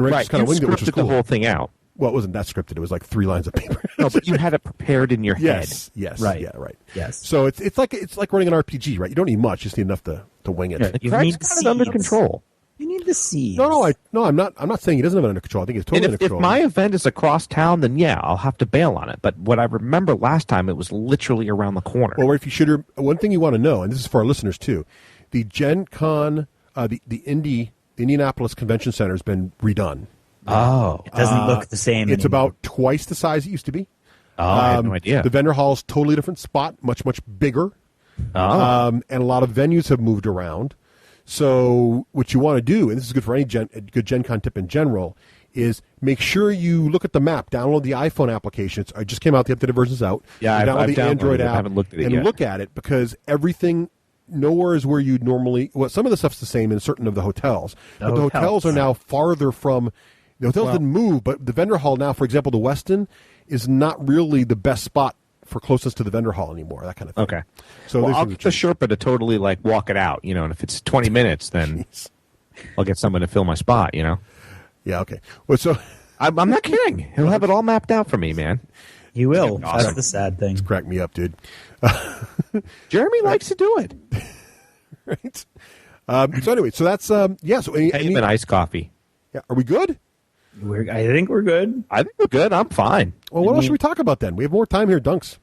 Ray just kind of winged it, which was cool.
The whole thing out.
Well, it wasn't that scripted. It was like 3 lines of paper.
No, but you had it prepared in your head.
Yes,
Right.
yeah, right.
Yes.
So it's like running an RPG, right? You don't need much; you just need enough to wing it.
Yeah,
You
Craig's
need
got it under
seeds.
control.
You need the seeds.
No, I'm not saying he doesn't have it under control. I think it's totally
And
under
if
control.
my event is across town, then yeah, I'll have to bail on it. But what I remember last time, it was literally around the corner.
Well, if you should, one thing you want to know, and this is for our listeners too, the Gen Con, the Indianapolis Convention Center has been redone.
Oh.
It doesn't look the same.
It's
anymore.
about twice the size it used to be.
Oh, I had no idea.
The vendor hall is totally different spot, much bigger.
Oh.
And a lot of venues have moved around. So what you want to do, and this is good for any good Gen Con tip in general, is make sure you look at the map, download the iPhone applications. I just came out, the updated version's out.
Yeah,
You
I've
download the Android
downloaded it. I
app
haven't looked at it
and
yet.
look at it, because everything, nowhere is where you'd normally, well, some of the stuff's the same in certain of the hotels. But the hotels are now farther from, the hotels didn't move, but the vendor hall now, for example, the Westin, is not really the best spot for closest to the vendor hall anymore, that kind of thing.
Okay.
So
Well, I'll
there's
get the Sherpa to totally walk it out, and if it's 20 minutes, then I'll get someone to fill my spot,
Yeah, okay. Well, so
I'm not kidding. He'll have it all mapped out for me, man.
You will.
Awesome.
That's the sad thing.
crack me up, dude.
Jeremy likes to do it.
Right. So anyway, so that's yeah. So
Even iced coffee.
yeah, are we good?
I think we're good.
I think we're good. I'm fine.
Well, what else should we talk about then? We have more time here, Dunks.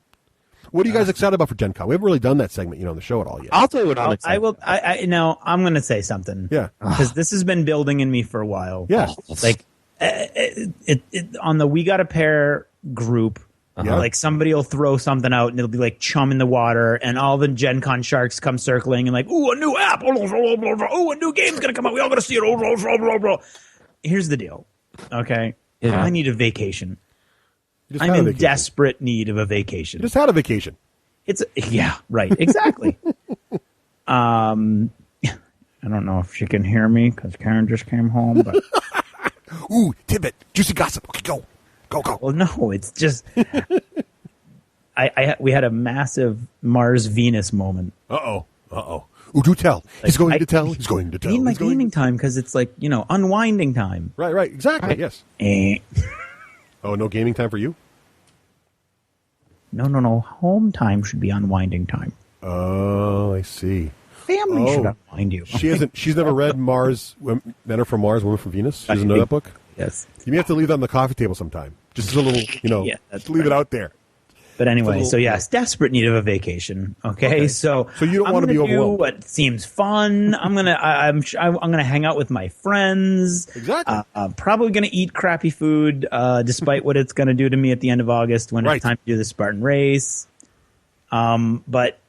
What are you guys excited about for Gen Con? We haven't really done that segment, on the show at all yet.
I'll tell you what I'm excited
I will. Now I'm going to say something.
Yeah.
Because this has been building in me for a while.
Yeah.
Like on the We Got a Pair group.
Yeah.
Like somebody will throw something out and it'll be like chum in the water, and all the Gen Con sharks come circling and like, ooh, a new app. Ooh, a new game's going to come out. We all got to see it. Here's the deal. Okay.
Yeah.
I need a vacation.
You just
I'm
had a
in
vacation.
desperate need of a vacation.
You just had a vacation.
Yeah, right. Exactly. I don't know if she can hear me because Karen just came home, but
Ooh, tidbit, juicy gossip. Okay, go.
well, no, it's just we had a massive Mars Venus moment.
Uh oh. Ooh, do tell. He's going to tell. He's going to tell.
I need my
He's going
gaming time because it's like unwinding time.
Right. Exactly. Yes.
Eh.
Oh, no gaming time for you?
No. Home time should be unwinding time.
Oh, I see.
Family should unwind you.
She's never read Men Are from Mars, Women from Venus. She doesn't know that book.
Yes.
You may have to leave that on the coffee table sometime. Just as a little,
Yeah, that's
just leave it
right.
out there.
But anyway, so yes, desperate need of a vacation. Okay, so
you don't want to be overwhelmed.
Do what seems fun. I'm gonna hang out with my friends.
Exactly.
I'm probably gonna eat crappy food, despite what it's gonna do to me at the end of August when it's time to do the Spartan race. But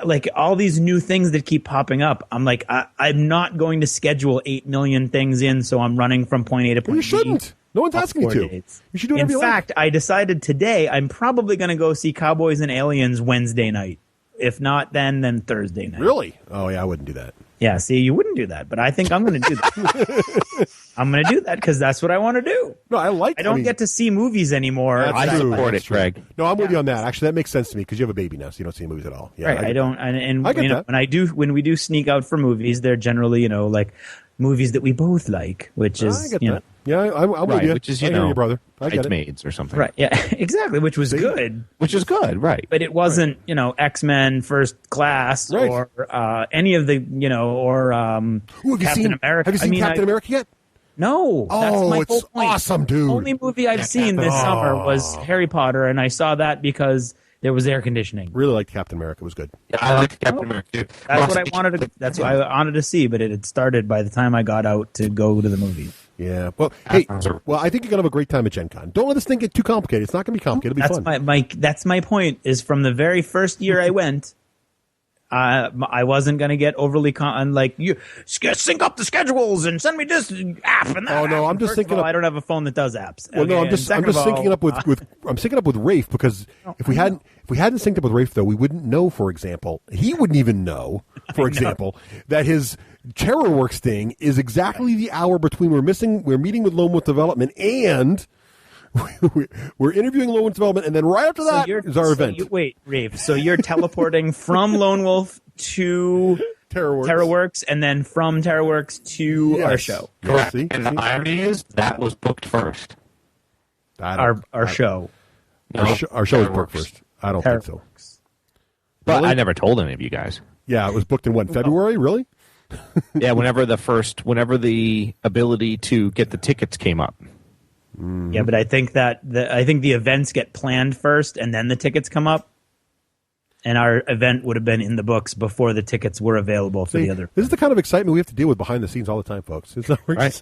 like all these new things that keep popping up, I'm like, I'm not going to schedule 8 million things in, so I'm running from point A to point
You
B.
shouldn't. No one's asking you to.
Dates.
You should do whatever
In
you
fact, I decided today I'm probably going to go see Cowboys and Aliens Wednesday night. If not then Thursday night.
like. Really? Oh, yeah, I wouldn't do that.
Yeah, see, you wouldn't do that, but I think I'm going to do that. I'm going to do that because that's what I want to do.
No,
I don't get to see movies anymore.
That's
I
true.
support
That's
it,
true.
Greg.
No, I'm with you on that. Actually, that makes sense to me because you have a baby now, so you don't see movies at all. Yeah,
Right,
get
I don't,
that.
and
I get that.
when we do sneak out for movies, they're generally like movies that we both like, which
I
is
get that. Yeah, I'm with
Right,
you.
which is,
I hear you, brother. I get it.
Bridesmaids or something.
right, yeah, exactly, which was good.
Which is good, right.
But it wasn't, X-Men First Class
Right.
or any of the, or
Ooh, have you
Captain
seen,
America.
Have you seen Captain America yet?
No, that's
Oh,
my
it's
whole point.
awesome, dude.
The only movie I've seen this summer was Harry Potter, and I saw that because There was air conditioning.
Really liked Captain America. It was good.
Yeah, I like Captain America too.
That's what I wanted to. That's what I wanted to see, but it had started by the time I got out to go to the movie.
Yeah. Well, hey. Well, I think you're gonna have a great time at Gen Con. Don't let this thing get too complicated. It's not gonna be complicated. It'll be fun.
That's my point. Is from the very first year I went. I wasn't going to get overly like you sync up the schedules and send me this app and that.
Oh no, I'm just thinking.
I don't have a phone that does apps.
Well, no, I'm just syncing up with I'm syncing up with Raef because if we hadn't synced up with Raef though, we wouldn't know. For example, he wouldn't even know. For example, that his TerrorWorks thing is exactly the hour between we're meeting with Lone Wolf Development and. We're interviewing Lone Wolf Development, and then right after that is our event.
Wait, Raef. So you're teleporting from Lone Wolf to TerrorWorks, and then from TerrorWorks to our show.
Correct. See? And the irony is that was booked first.
Our show.
No, our show was booked first. I don't think so.
But
really?
I never told any of you guys.
Yeah, it was booked in February? Really?
Yeah, whenever the ability to get the tickets came up.
Mm-hmm.
Yeah, but I think that the events get planned first, and then the tickets come up. And our event would have been in the books before the tickets were available for the other.
This is the kind of excitement we have to deal with behind the scenes all the time, folks. Is that
right?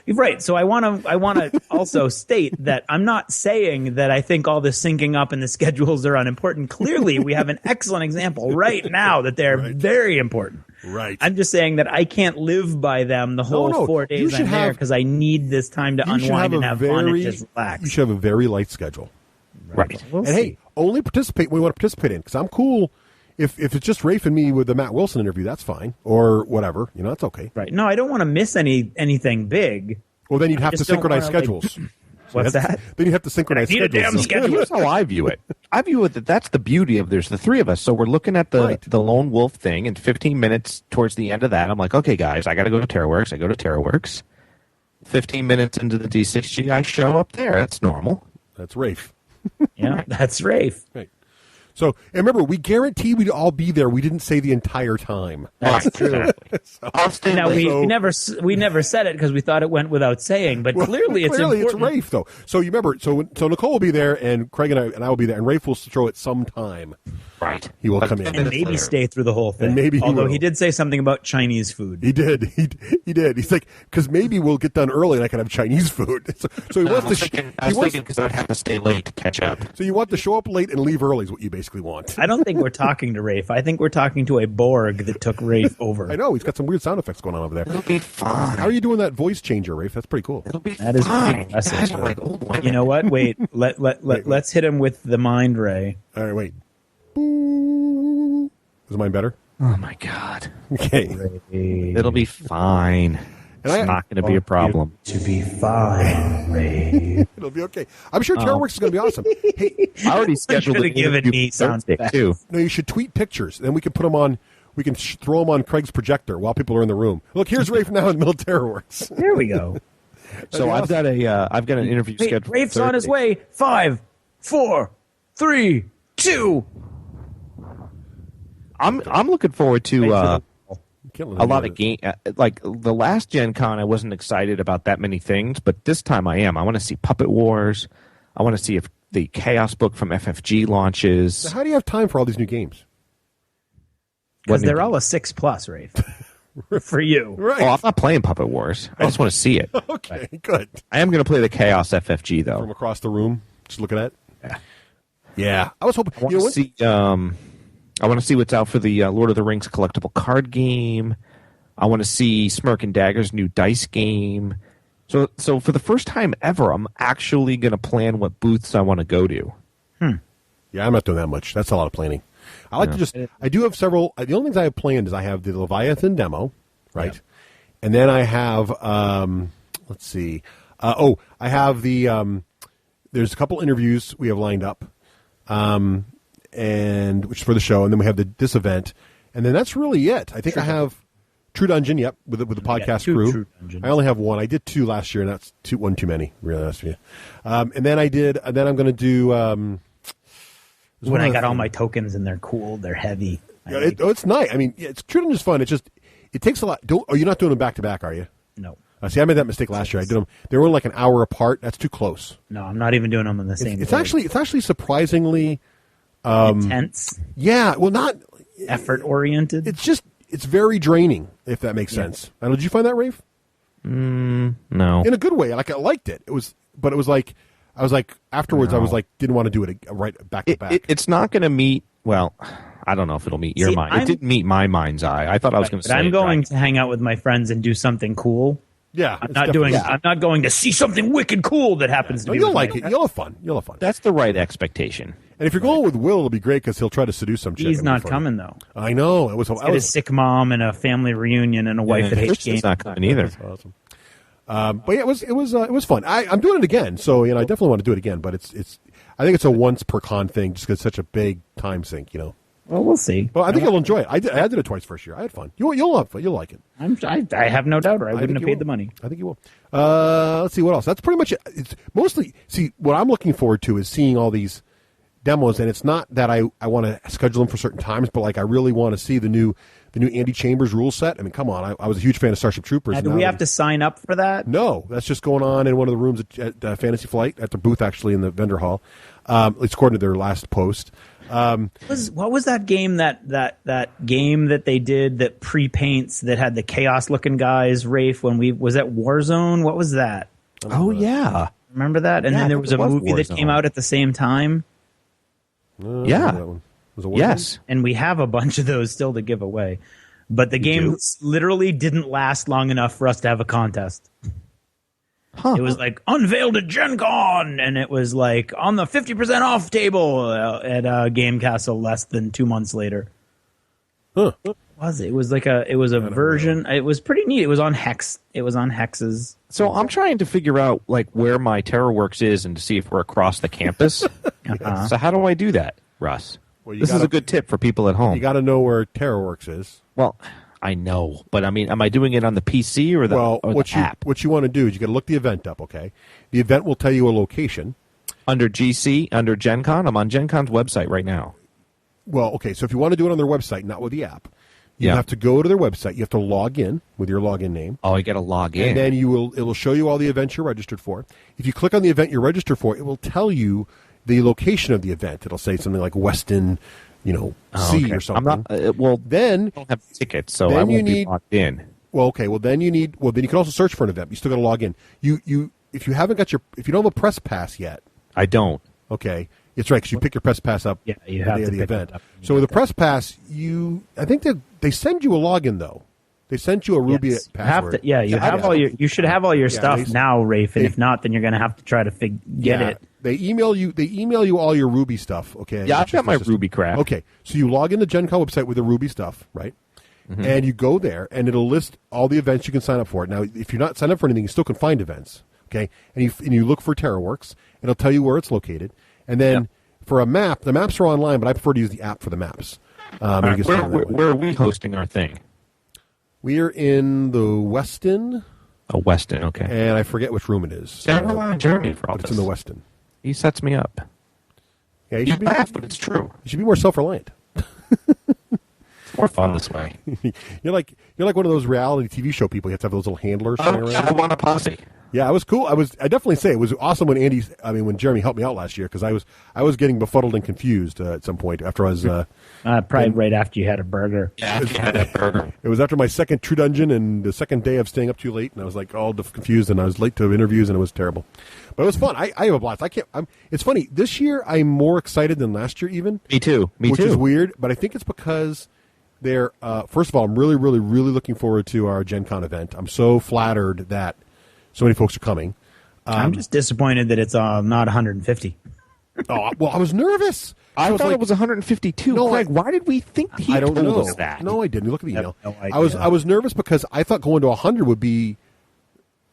Right. So I want to also state that I'm not saying that I think all the syncing up and the schedules are unimportant. Clearly, we have an excellent example right now that they're very important.
Right.
I'm just saying that I can't live by them the whole 4 days I'm there because I need this time to unwind and have fun and just relax.
You should have a very light schedule.
Right.
We'll
and
see.
Hey, only participate when we want to participate in, because I'm cool. If it's just Raef and me with the Matt Wilson interview, that's fine, or whatever. That's okay.
Right. No, I don't want to miss anything big.
Well, then you'd have to synchronize schedules.
What's that?
Then you have to synchronize schedules.
Damn schedule.
Here's how I view it. I view it that's the beauty of there's the three of us. So we're looking at the Lone Wolf thing, and 15 minutes towards the end of that, I'm like, okay, guys, I got to go to TerrorWorks. I go to TerrorWorks. 15 minutes into the D6G, I show up there. That's normal.
That's Raef.
Yeah, that's Raef.
Right. So, and remember, we guaranteed we'd all be there. We didn't say the entire time.
That's true. Now we never said it because we thought it went without saying, but clearly it's important.
It's Raef though. So you remember, so Nicole will be there, and Craig and I will be there, and Raef will show it sometime.
Right.
He will come in
and maybe stay through the whole thing.
And maybe
although he did say something about Chinese food.
He did. He did. He's like, because maybe we'll get done early and I can have Chinese food. So he wants to.
I was thinking because I'd have to stay late to catch up.
So you want to show up late and leave early is what you basically want.
I don't think we're talking to Raef. I think we're talking to a Borg that took Raef over.
I know. He's got some weird sound effects going on over there.
It'll be fine.
How are you doing that voice changer, Raef? That's pretty cool.
It'll be
that is
fine.
Impressive.
Like old women.
You know what? Wait. Let's hit him with the mind ray.
All right. Wait. Boo. Is mine better?
Oh my God.
Okay.
It'll be fine. It's not going to be a problem.
To be fine, Ray.
It'll be okay. I'm sure TerrorWorks is going to be awesome. Hey,
I already scheduled
it. Given me sounds
too.
No, you should tweet pictures, then we can put them on. We can throw them on Craig's projector while people are in the room. Look, here's Raef now in the middle of TerrorWorks.
There we go.
So I've got an interview scheduled.
Rafe's on his way. 5, 4, 3, 2.
I'm looking forward to a lot of game. Like the last Gen Con, I wasn't excited about that many things, but this time I am. I want to see Puppet Wars. I want to see if the Chaos book from FFG launches.
So how do you have time for all these new games?
Because they're all a 6+, Rafe. For you.
Right.
Oh, I'm not playing Puppet Wars. I just want to see it.
Okay, good.
I am going to play the Chaos FFG, though.
From across the room, just looking at it?
Yeah.
Yeah. I was hoping...
I want to see what's out for the Lord of the Rings collectible card game. I want to see Smirk and Dagger's new dice game. So for the first time ever, I'm actually going to plan what booths I want to go to.
Yeah, I'm not doing that much. That's a lot of planning. I like to just... I do have several... The only things I have planned is I have the Leviathan demo, right? Yeah. And then I have... let's see. I have the... there's a couple interviews we have lined up. And which is for the show, and then we have this event, and then that's really it. I think I have True Dungeon, with the podcast crew. I only have one. I did 2 last year, and that's one too many. Really, honest with you. And then I'm going to do.
When I got all my tokens, and they're cool, they're heavy.
It's nice. I mean, True Dungeon's fun. It's just it takes a lot. You're not doing them back to back, are you?
No.
See, I made that mistake last year. I did them. They were like an hour apart. That's too close.
No, I'm not even doing them on the same.
It's actually surprisingly
intense.
Yeah, well, not
effort oriented.
It's very draining, if that makes sense. Did you find that, Raef?
No,
in a good way. Like I liked it. I was like afterwards. No. I was like didn't want to do it right back to back.
It's not going to meet. Well, I don't know if it'll meet your mind. It didn't meet my mind's eye. I thought I was going to say.
I'm going to hang out with my friends and do something cool.
Yeah,
I'm not going to see something wicked cool that happens to me.
You'll like it. You'll have fun.
That's the right expectation.
And if you're going with Will, it'll be great because he'll try to seduce some chick.
He's not coming though.
I know. It was
a sick mom and a family reunion and a wife that hates games.
He's not coming either.
That's awesome. But yeah, it was fun. I'm doing it again, so I definitely want to do it again. But it's I think it's a once per con thing, just because it's such a big time sink.
Well, we'll see.
Well, I think you'll enjoy it. I did it twice first year. I had fun. You'll love it. You'll like it.
I have no doubt, or I wouldn't have paid the money.
I think you will. Let's see what else. That's pretty much it. It's mostly what I'm looking forward to is seeing all these demos, and it's not that I want to schedule them for certain times, but like I really want to see the new Andy Chambers rule set. I mean, come on, I was a huge fan of Starship Troopers.
Do we have to sign up for that?
No, that's just going on in one of the rooms at Fantasy Flight at the booth, actually in the vendor hall. It's according to their last post.
What was that game that game that they did that pre-paints that had the chaos looking guys, Raef, was that Warzone? What was that?
Oh yeah.
Remember that? And then there was a movie that came out at the same time.
Yeah.
Yes.
And we have a bunch of those still to give away. But the game literally didn't last long enough for us to have a contest. Huh. It was like unveiled at GenCon, and it was like on the 50% off table at Game Castle less than 2 months later.
Huh.
What was it? It was like a version. It was pretty neat. It was on Hex. It was on Hexes.
So I'm trying to figure out like where my TerraWorks is and to see if we're across the campus. So how do I do that, Russ? Well, this is a good tip for people at home.
You got to know where TerraWorks is.
Well, I know, but I mean, am I doing it on the PC or the app?
What you want to do is you got to look the event up, okay? The event will tell you a location.
Under GC, under GenCon? I'm on GenCon's website right now.
Well, okay, so if you want to do it on their website, not with the app, you have to go to their website. You have to log in with your login name.
Oh, you got to log in.
And then it will show you all the events you're registered for. If you click on the event you're registered for, it will tell you the location of the event. It'll say something like Weston, C or something. Then
I don't have tickets, so I won't be logged in.
Well, okay. Then you can also search for an event. You still got to log in. If you don't have a press pass yet.
I don't.
Okay, it's right because you pick your press pass up.
Yeah, you have
the day
to
of the
pick
event.
it up.
So with the press pass, I think they send you a login though. They sent you a Ruby password.
You should have all your stuff now, Raef. And if not, then you're going to have to try to get it.
They email you all your Ruby stuff. Okay.
Yeah, I've got my Ruby crap.
Okay, so you log into GenCon website with the Ruby stuff, right? Mm-hmm. And you go there, and it'll list all the events you can sign up for. Now, if you're not signed up for anything, you still can find events. Okay, and you look for TerraWorks. It'll tell you where it's located, and then for a map, the maps are online, but I prefer to use the app for the maps.
Where are we hosting our thing?
We are in the Westin.
Oh, Westin, okay.
And I forget which room it is.
Jeremy for all
but
this.
It's in the Westin.
He sets me up.
Yeah,
you laugh, but it's true.
You should be more self-reliant.
It's more fun this way.
You're like one of those reality TV show people. You have to have those little handlers.
I want a posse.
Yeah, it was cool. I definitely say it was awesome when Jeremy helped me out last year because I was getting befuddled and confused at some point after I was
probably right after you had a burger.
Yeah, after you had that burger.
It was after my second True Dungeon and the second day of staying up too late, and I was like all confused, and I was late to interviews, and it was terrible. But it was fun. I have a blast. It's funny. This year I'm more excited than last year even.
Me too.
Which is weird, but I think it's because they're first of all, I'm really, really, really looking forward to our GenCon event. I'm so flattered that so many folks are coming.
I'm just disappointed that it's not 150.
Oh, well, I was nervous.
I thought it was 152.
No,
Craig, why did we think he told us that?
No, I didn't. Look at the email.
No idea.
I was nervous because I thought going to 100 would be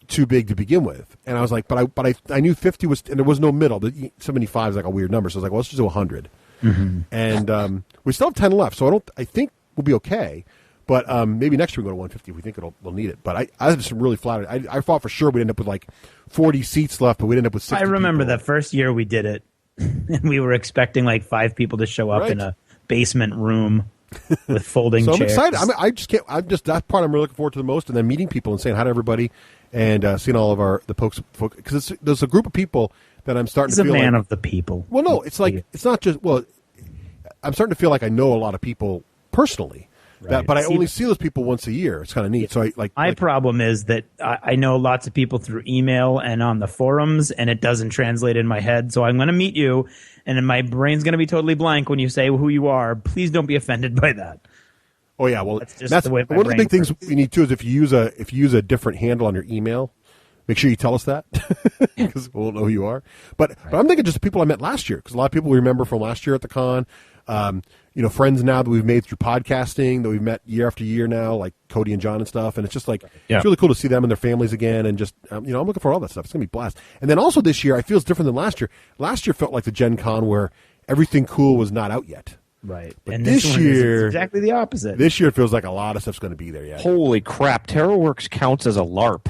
too big to begin with, and I was like, but I knew 50 was, and there was no middle. The 75 is like a weird number, so I was like, well, let's just do 100. Mm-hmm. And we still have 10 left, so I think we'll be okay. But maybe next year we'll go to 150 if we think we'll need it. But I was really flattered. I thought for sure we'd end up with like 40 seats left, but we'd end up with 60
I remember
people.
the first year we did it, and we were expecting like 5 people to show up in a basement room with folding
chairs.
So
I'm excited. That part I'm really looking forward to the most, and then meeting people and saying hi to everybody and seeing all of the folks. Because there's a group of people that I'm starting to feel
He's a man
like,
of the people.
Well, no, it's like it's not just I'm starting to feel like I know a lot of people personally.
Right.
But I only see those people once a year. It's kind of neat. So
my problem is that I know lots of people through email and on the forums, and it doesn't translate in my head. So I'm going to meet you, and then my brain's going to be totally blank when you say who you are. Please don't be offended by that.
Oh yeah, well
that's the way
one of the big things we need too is if you use a different handle on your email, make sure you tell us that because we'll know who you are. But I'm thinking just the people I met last year because a lot of people we remember from last year at the con. Friends now that we've made through podcasting that we've met year after year now, like Cody and John and stuff. And it's just like, It's really cool to see them and their families again. And just, I'm looking for all that stuff. It's going to be a blast. And then also this year, I feel it's different than last year. Last year felt like the Gen Con where everything cool was not out yet.
Right.
But
and
this year,
is exactly the opposite.
This year it feels like a lot of stuff's going to be there. Yeah.
Holy crap. TerraWorks counts as a LARP.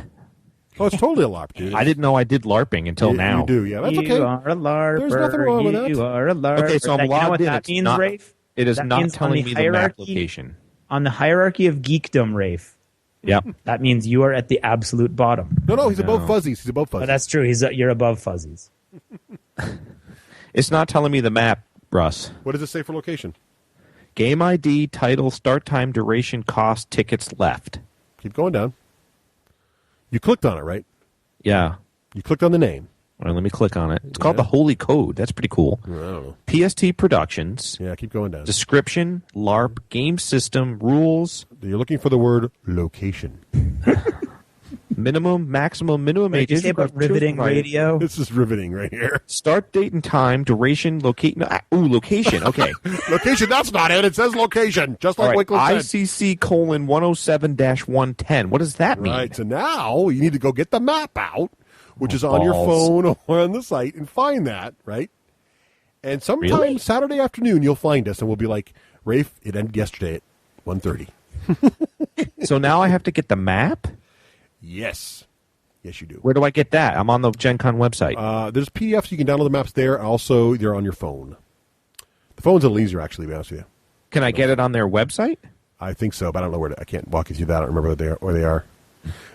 Oh, it's totally a LARP, dude.
I didn't know I did LARPing until now.
You do, yeah. That's okay.
You are a LARPer.
There's nothing wrong with that.
You are a LARPer.
Okay, so I'm logged in.
You know what that means, Raef?
It is
that
not telling me the map location.
On the hierarchy of geekdom, Raef.
Yep.
That means you are at the absolute bottom.
No, he's above Fuzzies. He's above Fuzzies.
Oh, that's true. You're above Fuzzies.
It's not telling me the map, Russ.
What does it say for location?
Game ID, title, start time, duration, cost, tickets left.
Keep going down. You clicked on it, right?
Yeah.
You clicked on the name.
All right, let me click on it. It's called the Holy Code. That's pretty cool.
I don't know.
PST Productions.
Yeah, keep going down.
Description, LARP, game system, rules.
You're looking for the word location.
Minimum, maximum, minimum
Did you
ages.
say about riveting radio?
This is riveting right here.
Start date and time, duration, location. Location. Okay.
Location, that's not it. It says location, just like Wicklow said.
ICC colon 107-110. What does that mean?
Right, so now you need to go get the map out, which is on your phone or on the site, and find that, right? And sometime Saturday afternoon, you'll find us, and we'll be like, Raef, it ended yesterday at 1:30.
So now I have to get the map?
Yes. Yes, you do.
Where do I get that? I'm on the GenCon website.
There's PDFs. You can download the maps there. Also, they're on your phone. The phone's a little easier, actually, to be honest with you.
Can I get it on their website?
I think so, but I don't know I can't walk you through that. I don't remember where they are.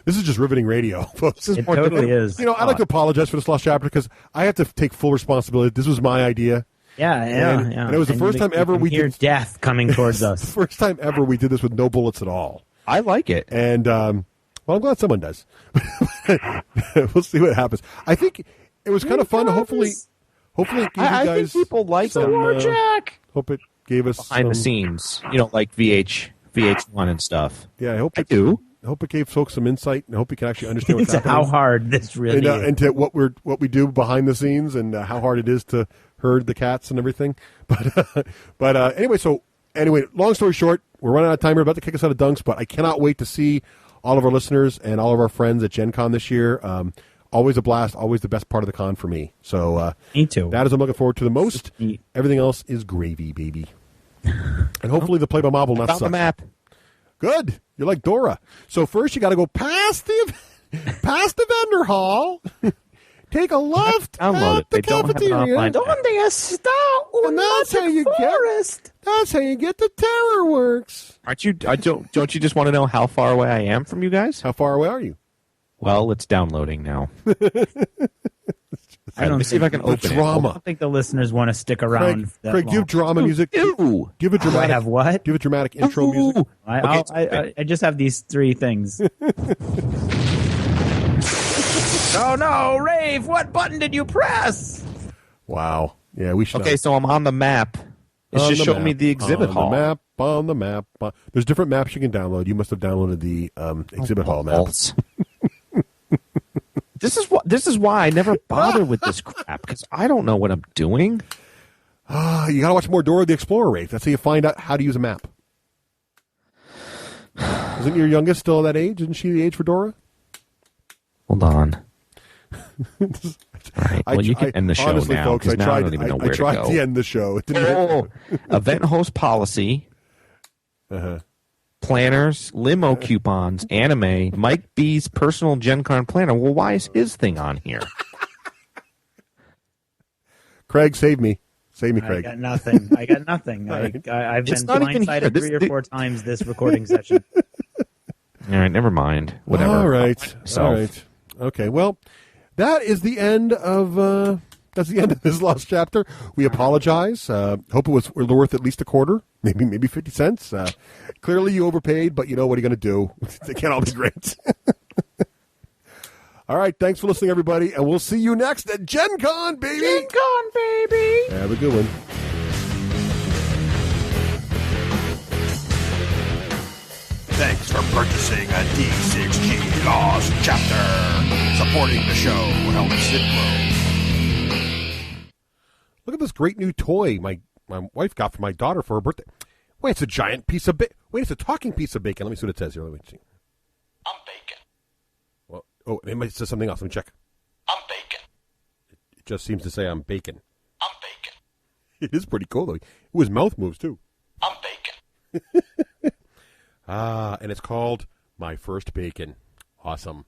This is just riveting radio, folks.
It totally is.
I'd like to apologize for this lost chapter because I have to take full responsibility. This was my idea.
Yeah.
And it was the first time ever we
hear
did
death coming towards us.
The first time ever we did this with no bullets at all.
I like it.
And well, I'm glad someone does. We'll see what happens. I think it was kind of fun. Hopefully, it gave you guys.
I think people like the
Warjack. Hope it gave us
behind the scenes. Like VH1 and stuff.
Yeah, I hope
I do.
I hope it gave folks some insight, and I hope you can actually understand what's happening.
How hard this really is.
And to what we do behind the scenes, and how hard it is to herd the cats and everything. But anyway, long story short, we're running out of time. We're about to kick us out of Dunks, but I cannot wait to see all of our listeners and all of our friends at Gen Con this year. Always a blast, always the best part of the con for me. So
me too.
That is what I'm looking forward to the most. Everything else is gravy, baby. And hopefully the play-by-mob will not suck.
The map.
Good. You're like Dora. So first you got to go past the vendor hall, take a left at the cafeteria.
¿Dónde está
un magic forest? That's how you get to TerraWorks.
Aren't you? Don't you just want to know how far away I am from you guys?
How far away are you?
Well, it's downloading now.
I don't
see if I can open
drama.
I don't think the listeners want to stick around.
Craig, give drama music. Give a dramatic.
I have what?
Give a dramatic intro music.
I just have these three things. Oh no, Raef! What button did you press?
Wow. Yeah, we should.
Okay, so I'm on the map. It's just showing me the exhibit hall.
On the map. There's different maps you can download. You must have downloaded the exhibit hall maps.
This is why I never bother with this crap, because I don't know what I'm doing.
You got to watch more Dora the Explorer, Raef. That's how you find out how to use a map. Isn't your youngest still that age? Isn't she the age for Dora?
Hold on. All right. Well, you can end the show
honestly,
now,
folks,
because now I don't even know where to go.
I tried to end the show. It didn't
event host policy. Planners, limo coupons, anime, Mike B's personal GenCon planner. Well, why is his thing on here?
Craig, save me. Save me, Craig.
I got nothing. I've been blindsided 3 or 4 times this recording session.
All right, never mind. Whatever.
All right. Okay, well, that is the end of That's the end of this lost chapter. We apologize. Hope it was worth at least a quarter, maybe 50 cents. Clearly you overpaid, but you know what are you going to do? It can't all be great. All right, thanks for listening, everybody, and we'll see you next at GenCon, baby!
GenCon, baby!
Have a good one.
Thanks for purchasing a D6G Lost Chapter. Supporting the show helps it grow.
Look at this great new toy my wife got for my daughter for her birthday. Wait, it's a giant piece of bacon. Wait, it's a talking piece of bacon. Let me see what it says here. Let me see.
I'm bacon.
Well, oh, it might say something else. Let me check.
I'm bacon.
It just seems to say I'm bacon.
I'm bacon.
It is pretty cool, though. Ooh, his mouth moves, too.
I'm bacon.
And it's called My First Bacon. Awesome.